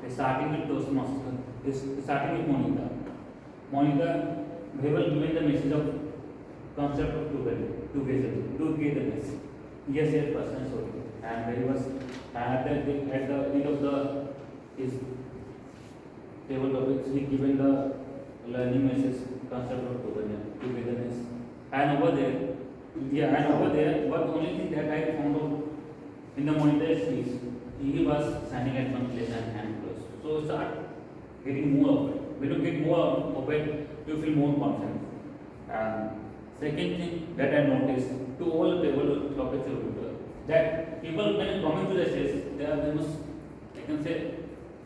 Starting with Toastmasters, starting with Monica. Monica, we were given the message of concept of togetherness. Yes, person, sorry. And he was at the end of his table topics, he given the learning message concept of togetherness. And over there, what only thing that I found out in the monitor speech, he was standing at one place and hand closed. So start getting more of it. When you get more of it, you feel more confident. And second thing that I noticed to all the table topics that people when coming to the stage, they are very much, I can say,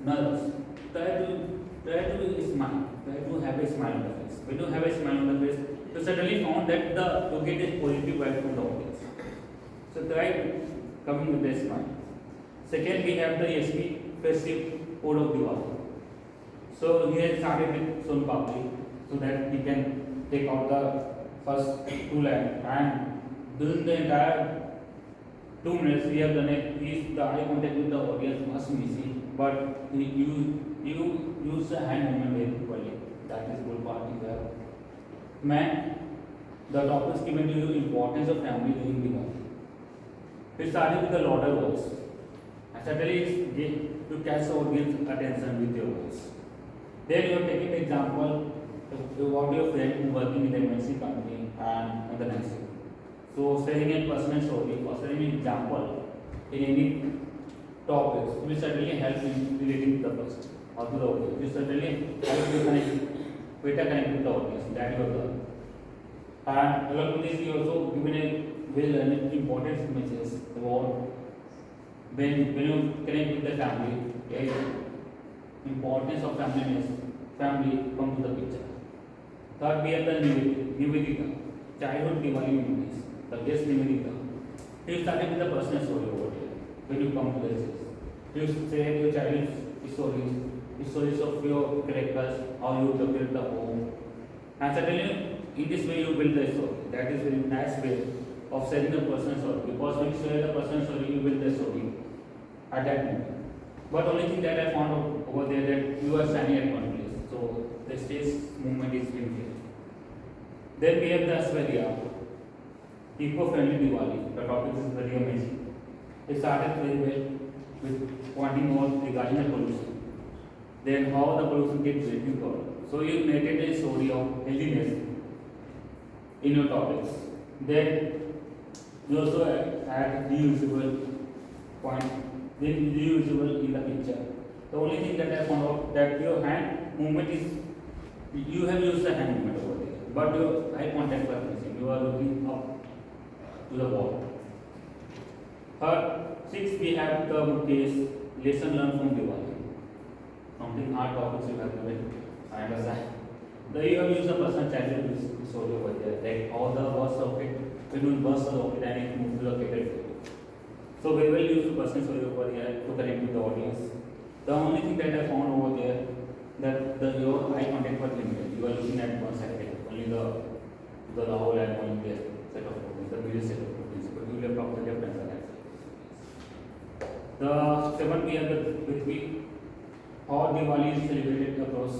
nervous. Try to smile. Try to have a smile on the face. When you have a smile on the face, you suddenly found that you get a positive vibe from the audience. So try coming with a smile. Second, we have the ESP festive code of Diwali. So he has started with Son Papri so that he can take out the first 2 lines, and during the entire 2 minutes we have done the eye contact with the audience was missing, but you use the hand movement very equally. That is good part you have. Man, the topics given to you importance of family during Diwali. We started with the louder voice. And suddenly you catch the audience attention with your voice. Then you are taking the example about your friend who working in the MNC company and on the next year. So sharing a personal story or sharing an example in any topics will certainly help in relating to the person or to the audience. Will certainly help you connect, better connect with the audience that you have done. And along with this, we also given a well important messages about when you connect with the family, yeah, importance of family come to the picture. Third, we have the Nivedita, childhood Diwali memories, the guest Nivedita. You started with the personal story over here. When you come to the stage, you share your childhood stories of your characters, how you decorate the home, and certainly in this way you build the story. That is very nice way of sharing the personal story. Because when you share the personal story, you build the story at that moment. But only thing that I found out over there that you are standing at one place, so the stage movement is being here. Then we have the Aswarya, eco-friendly Diwali. The topic is very amazing. It started very well with pointing out regarding the pollution. Then how the pollution gets drinking water. So you narrated a story of healthiness in your topics. Then you also add reusable point. Then reusable in the picture. The only thing that I found out that your hand movement is, you have used the hand movement over there, but your eye contact was missing. You are looking up to the wall. Third, six, we have the case lesson learned from Diwali. Something hard topics you have given. I understand. You have used the personal childhood story over there, like how the bus rocket, when you bus the rocket and it moves to the cathedral. So we will use the personal story over here to connect with the audience. The only thing that I found over there that your eye contact was limited. You are looking at one side, only the whole and only the set of properties, the video set of properties, but you left off the left and the right side. The seventh we have the how Diwali is celebrated across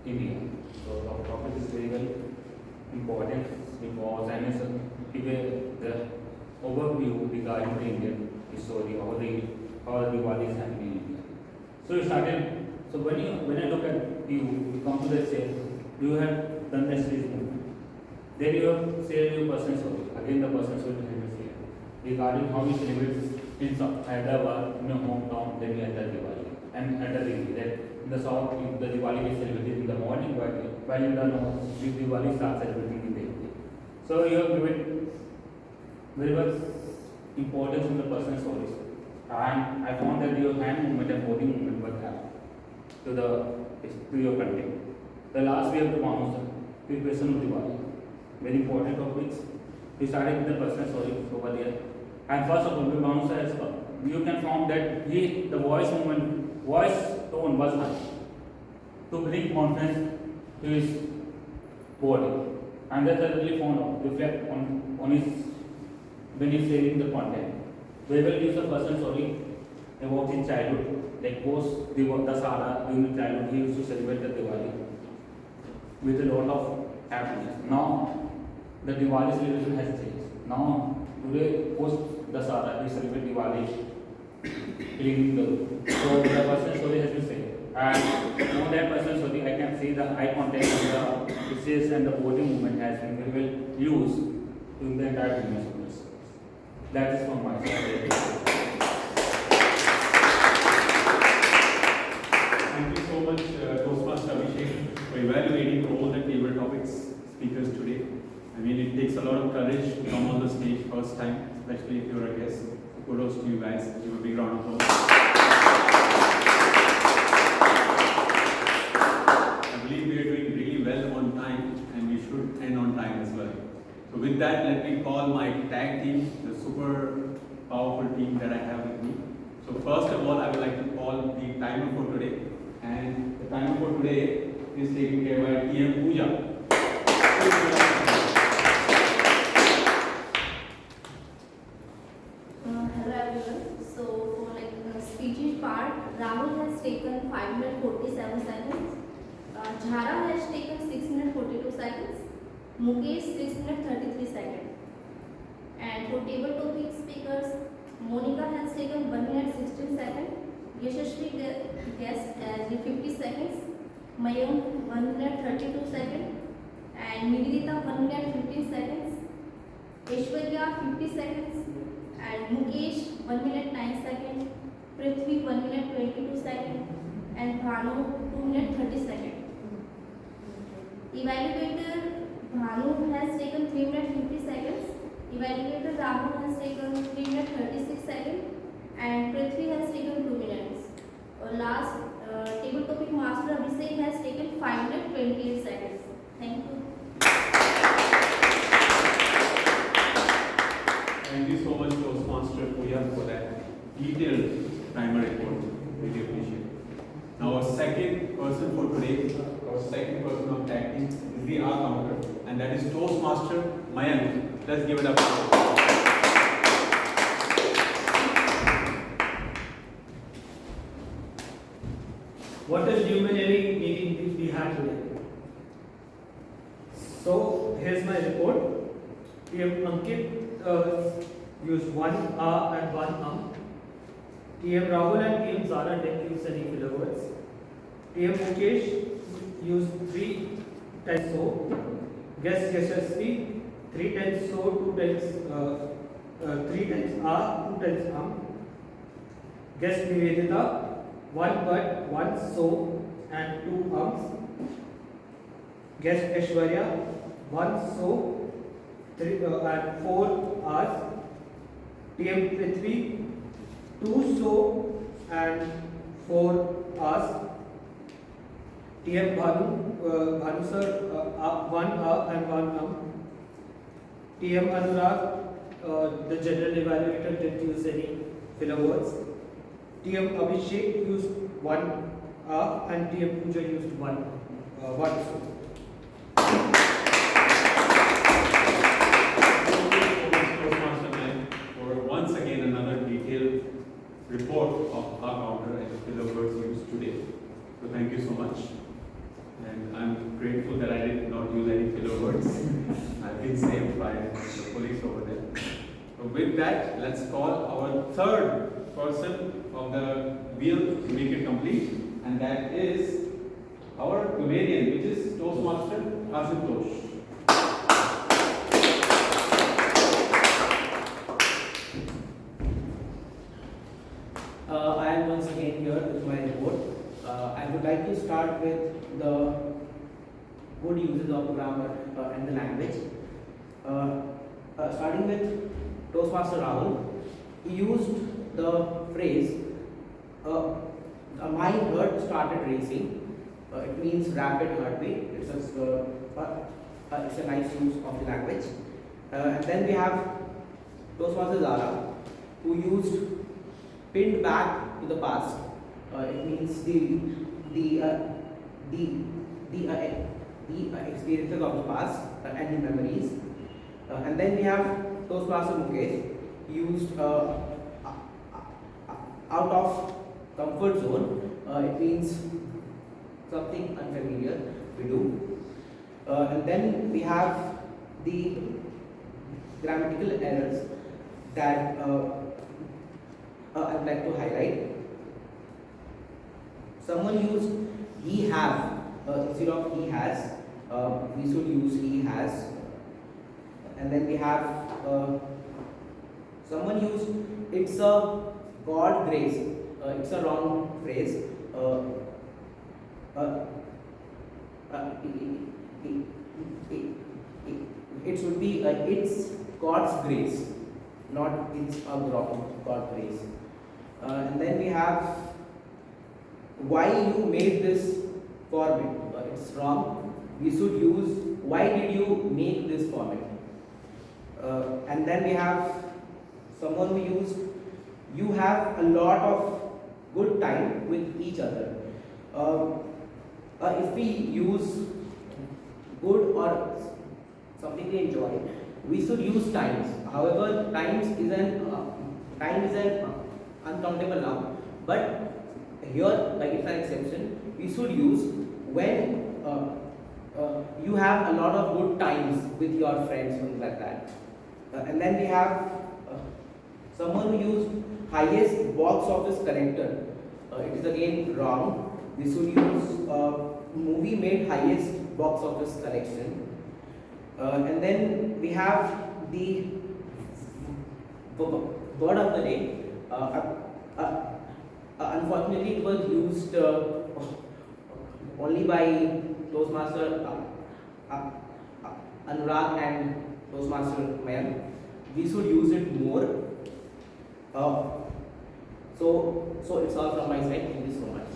India. So the topic is very well important because I mean give the overview regarding the Indian story, how the Diwali is happening in India. So you started. So when I look at you come to the stage, you have done the stage movement. Then you have shared your personal story. Again, the personal story is here regarding how you celebrate in Hyderabad, in your hometown. Then you enter Diwali and enter that in the south, the Diwali is celebrated in the morning, while in the north, the Diwali starts celebrating in the evening. So you have given very much importance in the personal stories, and I found that your hand movement and body movement were apt to your content. The last we have the Manusa, preparation of Diwali. Very important topics. We started with the personal story over there, and first of all, the Manusa has come. You can find that the voice tone was high to bring confidence to his body, and that really found out reflect on his when he's sharing the content. We will use the personal story about his childhood, like post Dasara during the childhood, he used to celebrate the Diwali with a lot of happiness. Now the Diwali celebration has changed. Now today post Dasara we celebrate Diwali cleaning the room. So the personal story has been said. And on that personal story I can see the eye contact and the faces and the body movement has been very well used in the entire business. That is from my side. Thank you so much, Toastmaster Abhishek, for evaluating all the table topics speakers today. I mean, it takes a lot of courage to come on the stage first time, especially if you're a guest. Kudos to you guys. Give a big round of applause. I believe we are doing really well on time, and we should end on time as well. So with that, let me call my tag team, the super powerful team that I have with me. So first of all, I would like to call the timer for today. And the timer for today is taken care by TM Pooja. Hello everyone. So for the speeches part, Rahul has taken 5 minutes 47 seconds. Jhara has taken 6 minutes 42 seconds. Mukesh 6 minutes 33 seconds. And for table topic speakers, Monica has taken 1 minute 16 seconds. Yashashvi guest as 50 seconds. Mayank 1 minute 32 seconds. And Nivedita 1 minute 15 seconds. Aishwarya 50 seconds, and Mukesh 1 minute 9 seconds, Prithvi 1 minute 22 seconds, and Bhanu 2 minute 30 seconds. Evaluator Bhanu has taken 3 minute 50 seconds, Evaluator Rahul has taken 3 minute 36 seconds, and Prithvi has taken 2 minutes. Last, table topic master Abhishek has taken 5 minute 28 seconds. Thank you. Thank you so much, Toastmaster Puya, for that detailed timer report. Really appreciate it. Now, our second person for today, our second person of tag team is the R counter, and that is Toastmaster Mayank. Let's give it up. What a luminary meeting we had today. So here's my report. TM Ankit used one and one. TM Rahul and TM Zara didn't use any filler words. TM Mukesh used 3 times so. Guest Yashasvi 3 times so, 2 times 3 times 2 times Guest Nivedita 1 but 1 so and 2 Guest Aishwarya 1 so 3 and 4 hours. TM Prithvi 2 so and 4 hours. TM Bhanu sir 1 and 1 TM Anurag, the general evaluator, didn't use any filler words. TM Abhishek used 1 and TM Pooja used 1 so. For once again another detailed report of our counter and filler words used today. So thank you so much. And I'm grateful that I did not use any filler words. I've been saved by the police over there. So with that, let's call our third person of the wheel to make it complete, and that is our Millennium, which is Toastmaster Ashutosh. I am once again here with my report. I would like to start with the good uses of grammar and the language. Starting with Toastmaster Rahul, he used the phrase, my heart started racing. It means rapid heartbeat. It's a nice use of the language. And then we have Toastmaster Zara, who used pinned back to the past. It means the experiences of the past and the memories. And then we have Toastmaster Mukesh, used out of comfort zone. It means something unfamiliar we do. And then we have the grammatical errors that I'd like to highlight. Someone used he have instead of he has. We should use he has. And then we have someone used it's a God grace. It's a wrong phrase. It should be it's God's grace, not it's a God grace. And then we have why you made this format. It's wrong. We should use why did you make this format. And then we have someone who used you have a lot of good time with each other. If we use good or something we enjoy, we should use times. However, time is an uncountable noun. But here, like it's an exception, we should use when you have a lot of good times with your friends, something like that. And then we have someone who used highest box office collector. It is again wrong. We should use movie made highest box office collection. And then we have the word of the day. Unfortunately, it was used only by Toastmaster Anurag and Toastmaster Mayan. We should use it more. So it's all from my side. Thank you so much.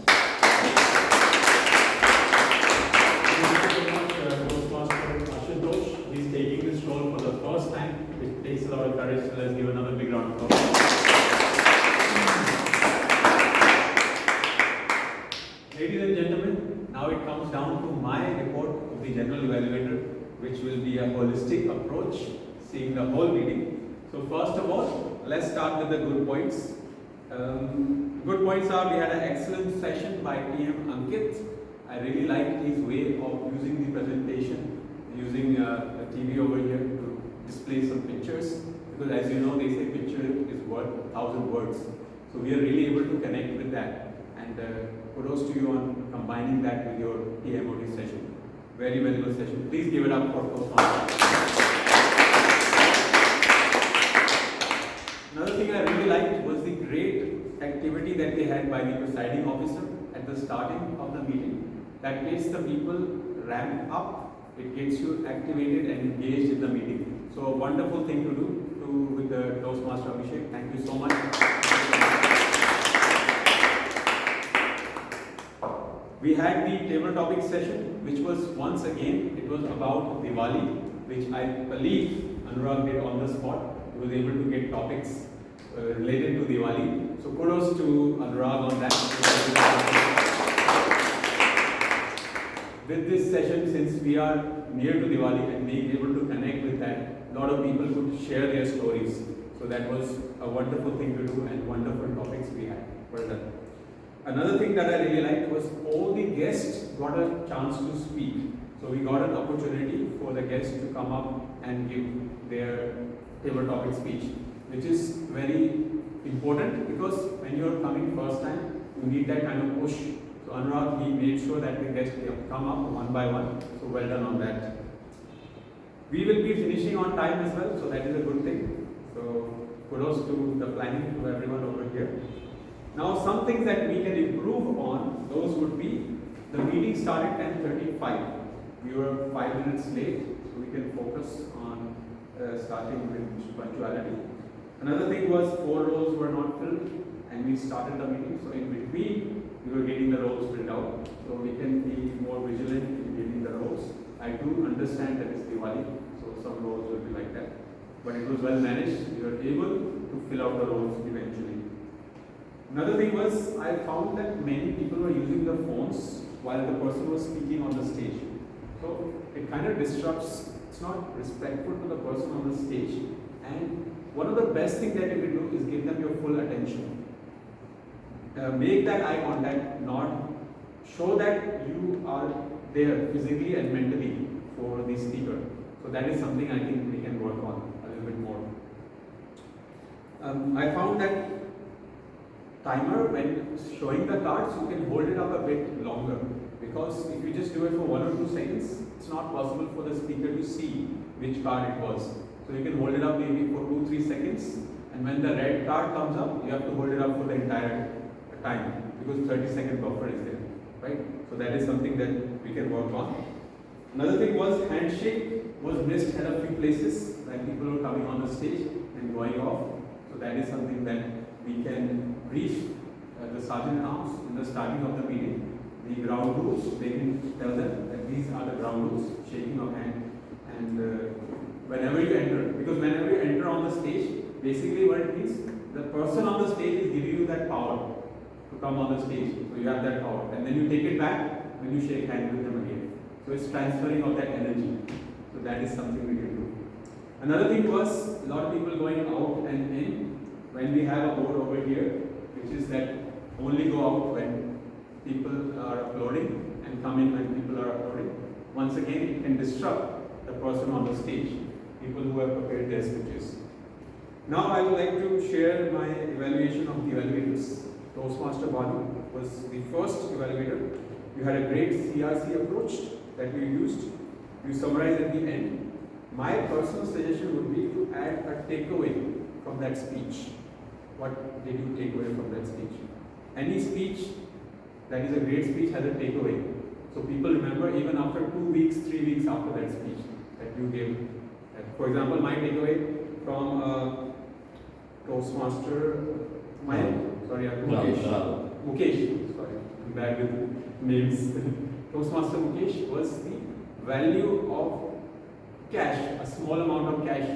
Thank you so much, Toastmaster Ashutosh. He's taking this role for the first time. It takes a lot of courage, so let's give another big round of applause. Ladies and gentlemen, now it comes down to my report of the general evaluator, which will be a holistic approach, seeing the whole meeting. So first of all, let's start with the good points. Good points are, we had an excellent session by PM Ankit. I really liked his way of using the presentation, using a TV over here to display some pictures. Because as you know, they say picture is worth 1,000 words. So we are really able to connect with that. And kudos to you on combining that with your TMOD session. Very valuable session. Please give it up for Toastmasters. Another thing I really liked was the great activity that they had by the presiding officer at the starting of the meeting. That gets the people ramped up, it gets you activated and engaged in the meeting. So a wonderful thing to do with the Toastmaster Abhishek. Thank you so much. We had the table topic session, which was once again, it was about Diwali, which I believe Anurag did on the spot. He was able to get topics related to Diwali. So kudos to Anurag on that. With this session, since we are near to Diwali and being able to connect with that, a lot of people could share their stories. So that was a wonderful thing to do and wonderful topics we had. Well done. Another thing that I really liked was all the guests got a chance to speak. So we got an opportunity for the guests to come up and give their table topic speech, which is very important because when you're coming first time, you need that kind of push. So Anurag, he made sure that the guests come up one by one. So well done on that. We will be finishing on time as well, so that is a good thing. So kudos to the planning, to everyone over here. Now some things that we can improve on, those would be, the meeting started 10:35. We were 5 minutes late, so we can focus on starting with punctuality. Another thing was 4 rows were not filled and we started the meeting. So in between, we were getting the rows filled out. So we can be more vigilant in getting the rows. I do understand that it's Diwali, so some rows will be like that. But it was well managed. We were able to fill out the rows eventually. Another thing was, I found that many people were using the phones while the person was speaking on the stage. So it kind of disrupts, it's not respectful to the person on the stage. And one of the best things that you can do is give them your full attention. Make that eye contact, nod, show that you are there physically and mentally for the speaker. So that is something I think we can work on a little bit more. I found that timer, when showing the cards, you can hold it up a bit longer, because if you just do it for 1 or 2 seconds, it's not possible for the speaker to see which card it was. So you can hold it up maybe for 2-3 seconds, and when the red card comes up, you have to hold it up for the entire time, because 30-second buffer is there, right? So that is something that we can work on. Another thing was, handshake was missed at a few places when people were coming on the stage and going off. So that is something that we can brief the sergeant arms in the starting of the meeting. The ground rules, they can tell them that these are the ground rules, shaking of hand, and whenever you enter, because whenever you enter on the stage, basically what it means, the person on the stage is giving you that power to come on the stage, so you have that power, and then you take it back when you shake hands with them again. So it's transferring of that energy, so that is something we can do. Another thing was, a lot of people going out and in, when we have a board over here, which is that only go out when people are uploading and come in when people are uploading. Once again, it can disrupt the person on the stage, people who have prepared their speeches. Now I would like to share my evaluation of the evaluators. Toastmaster Balu was the first evaluator. You had a great CRC approach that you used. You summarized at the end. My personal suggestion would be to add a takeaway from that speech? What did you take away from that speech? Any speech that is a great speech has a takeaway. So people remember even after 2 weeks, 3 weeks after that speech that you gave. For example, my takeaway from Toastmaster, Mukesh, sorry, I'm bad with names. Toastmaster Mukesh was the value of cash, a small amount of cash,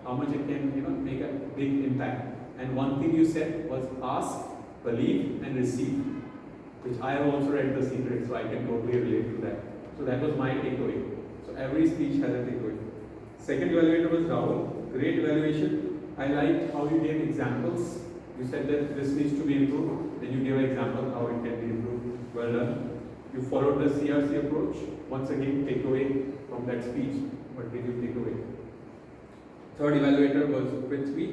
how much it can make a big impact. And one thing you said was ask, believe, and receive, which I have also read The Secret, so I can totally relate to that. So that was my takeaway. So every speech has a takeaway. Second evaluator was Rahul. Great evaluation. I liked how you gave examples. You said that this needs to be improved. Then you gave an example how it can be improved. Well done. You followed the CRC approach. Once again, takeaway from that speech. What did you take away? Third evaluator was Prithvi.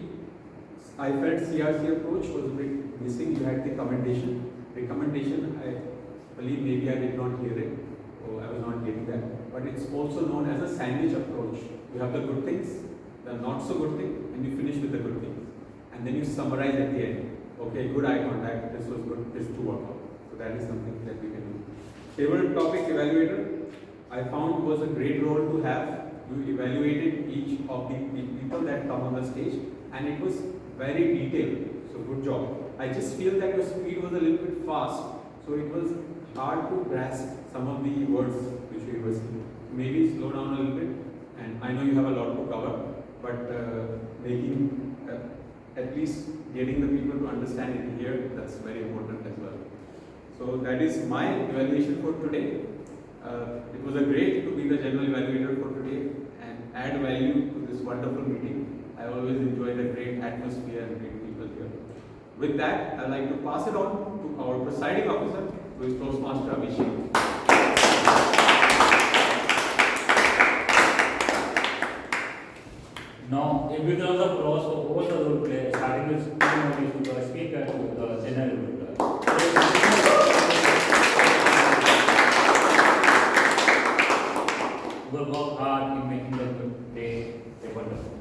I felt CRC approach was a bit missing. You had the recommendation. I believe maybe I did not hear it, or I was not getting that. But it's also known as a sandwich approach. You have the good things, the not so good thing, and you finish with the good things. And then you summarize at the end. Okay, good eye contact, this was good, this to work out. So that is something that we can do. Favorite topic evaluator, I found was a great role to have. You evaluated each of the people that come on the stage, and it was very detailed. So good job. I just feel that your speed was a little bit fast, so it was hard to grasp some of the words which we were saying. Maybe slow down a little bit, and I know you have a lot to cover, but making at least getting the people to understand it here, that's very important as well. So that is my evaluation for today. It was a great to be the general evaluator for today and add value to this wonderful meeting. I always enjoy the great atmosphere and great people here. With that, I'd like to pass it on to our presiding officer, who is Toastmaster Abhishek. Now, if we can also cross over the role play, starting with the speaker to the general evaluator. We'll work hard in making the day wonderful.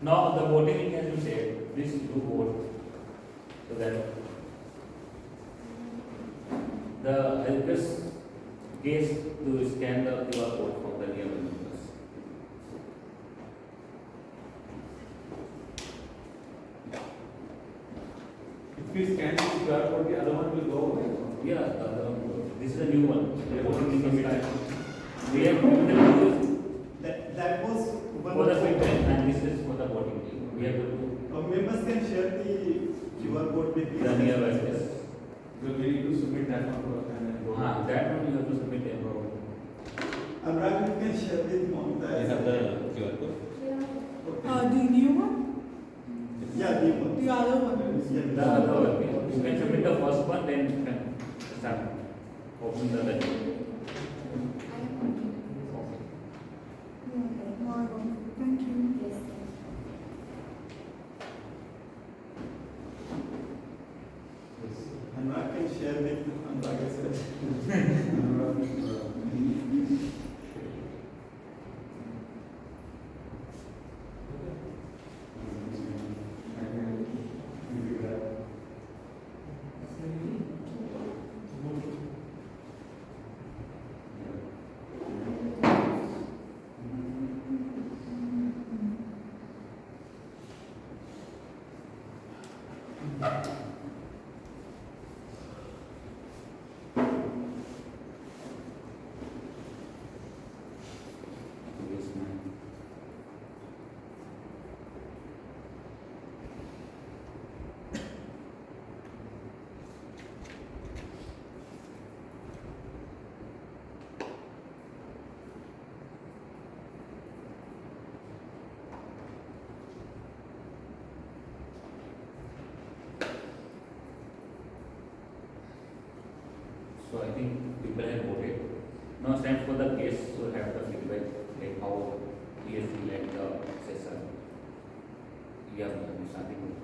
Now, the voting has been said. Please do vote so that the helpers guest to scan the QR code for the nearby members. If we scan the QR code, the other one will go away. Yeah, this is a new one. We have given the rules. That was For the feedback, and this is for the voting. We have to members can share the QR code with the nearby members. We need to submit that one and then go. That one you have to submit them. Anurag, you can share with Mamta. You have the QR code? The new one? Yeah, the one. The other one. The other one. You can submit the first one, then you can start opening the other. Thank you. Yes. Anurag can share with Anurag as well. So I think people have voted. Now stands for the case, so have the feedback like how he has led the session. Yeah, starting with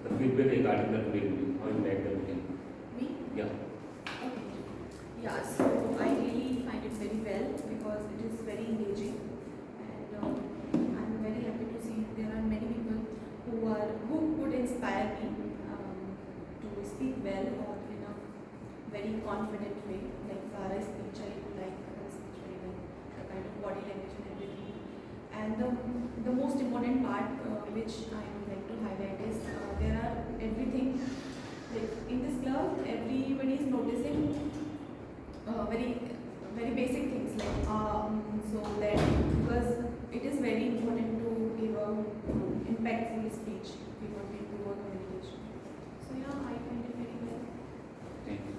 the feedback regarding the today meeting, how you led the meeting. Me? Yeah. Okay. Yeah, so I really find it very well because it is very engaging and I'm very happy to see there are many which I would like to highlight is there are everything, like in this club, everybody is noticing very basic things like so that because it is very important to give a impactful speech if we want to improve our communication. So yeah, I find it very well. Thank you.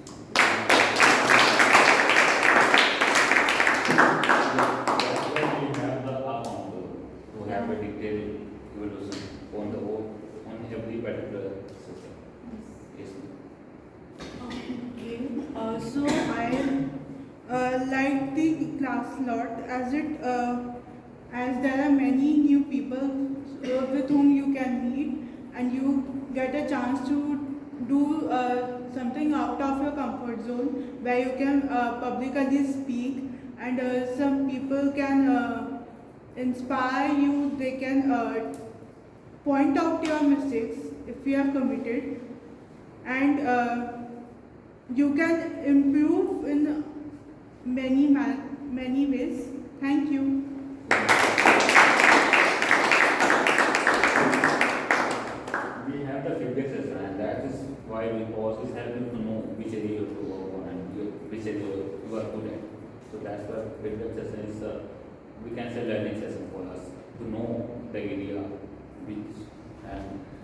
We have the account to have a detailed evaluation on every particular system. Yes. Okay. So I like the class lot as as there are many new people with whom you can meet, and you get a chance to do something out of your comfort zone where you can publicly speak, and some people can inspire you. They can point out your mistakes if you have committed, and you can improve in many ways. Thank you. We have the feedback session, and that is why we pause is helping to know which area you have to work on and which area you are good at. So that's why feedback session is we can say learning session for us to know the area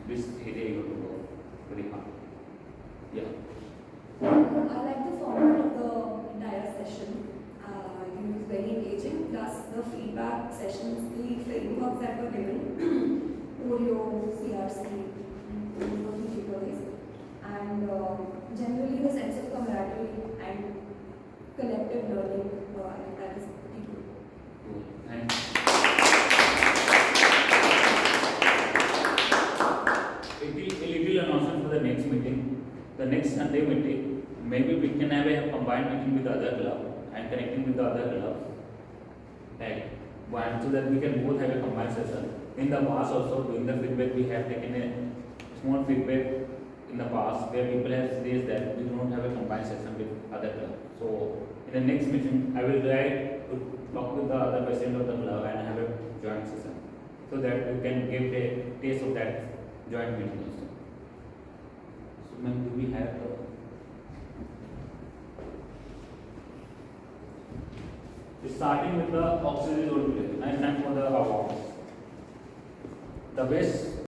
which area you have to work very hard. Yeah. I like the format of the entire session. I think it was very engaging. Plus the feedback sessions, the frameworks that were given, Oreo, CRC, takeaways, and generally the sense of camaraderie and collective learning. I think that is pretty good. Cool. Thanks. A little announcement for the next meeting. The next Sunday meeting, maybe we can have a combined meeting with the other club and connecting with the other clubs. Right. One, so that we can both have a combined session. In the past also, during the feedback, we have taken a small feedback in the past where people have said that we do not have a combined session with other club. So in the next meeting, I will try to talk with the other president of the club and have a joint session so that we can give a taste of that joint meeting also. So ma'am, do we have starting with the auxiliary role play. Now it's time for the awards. The best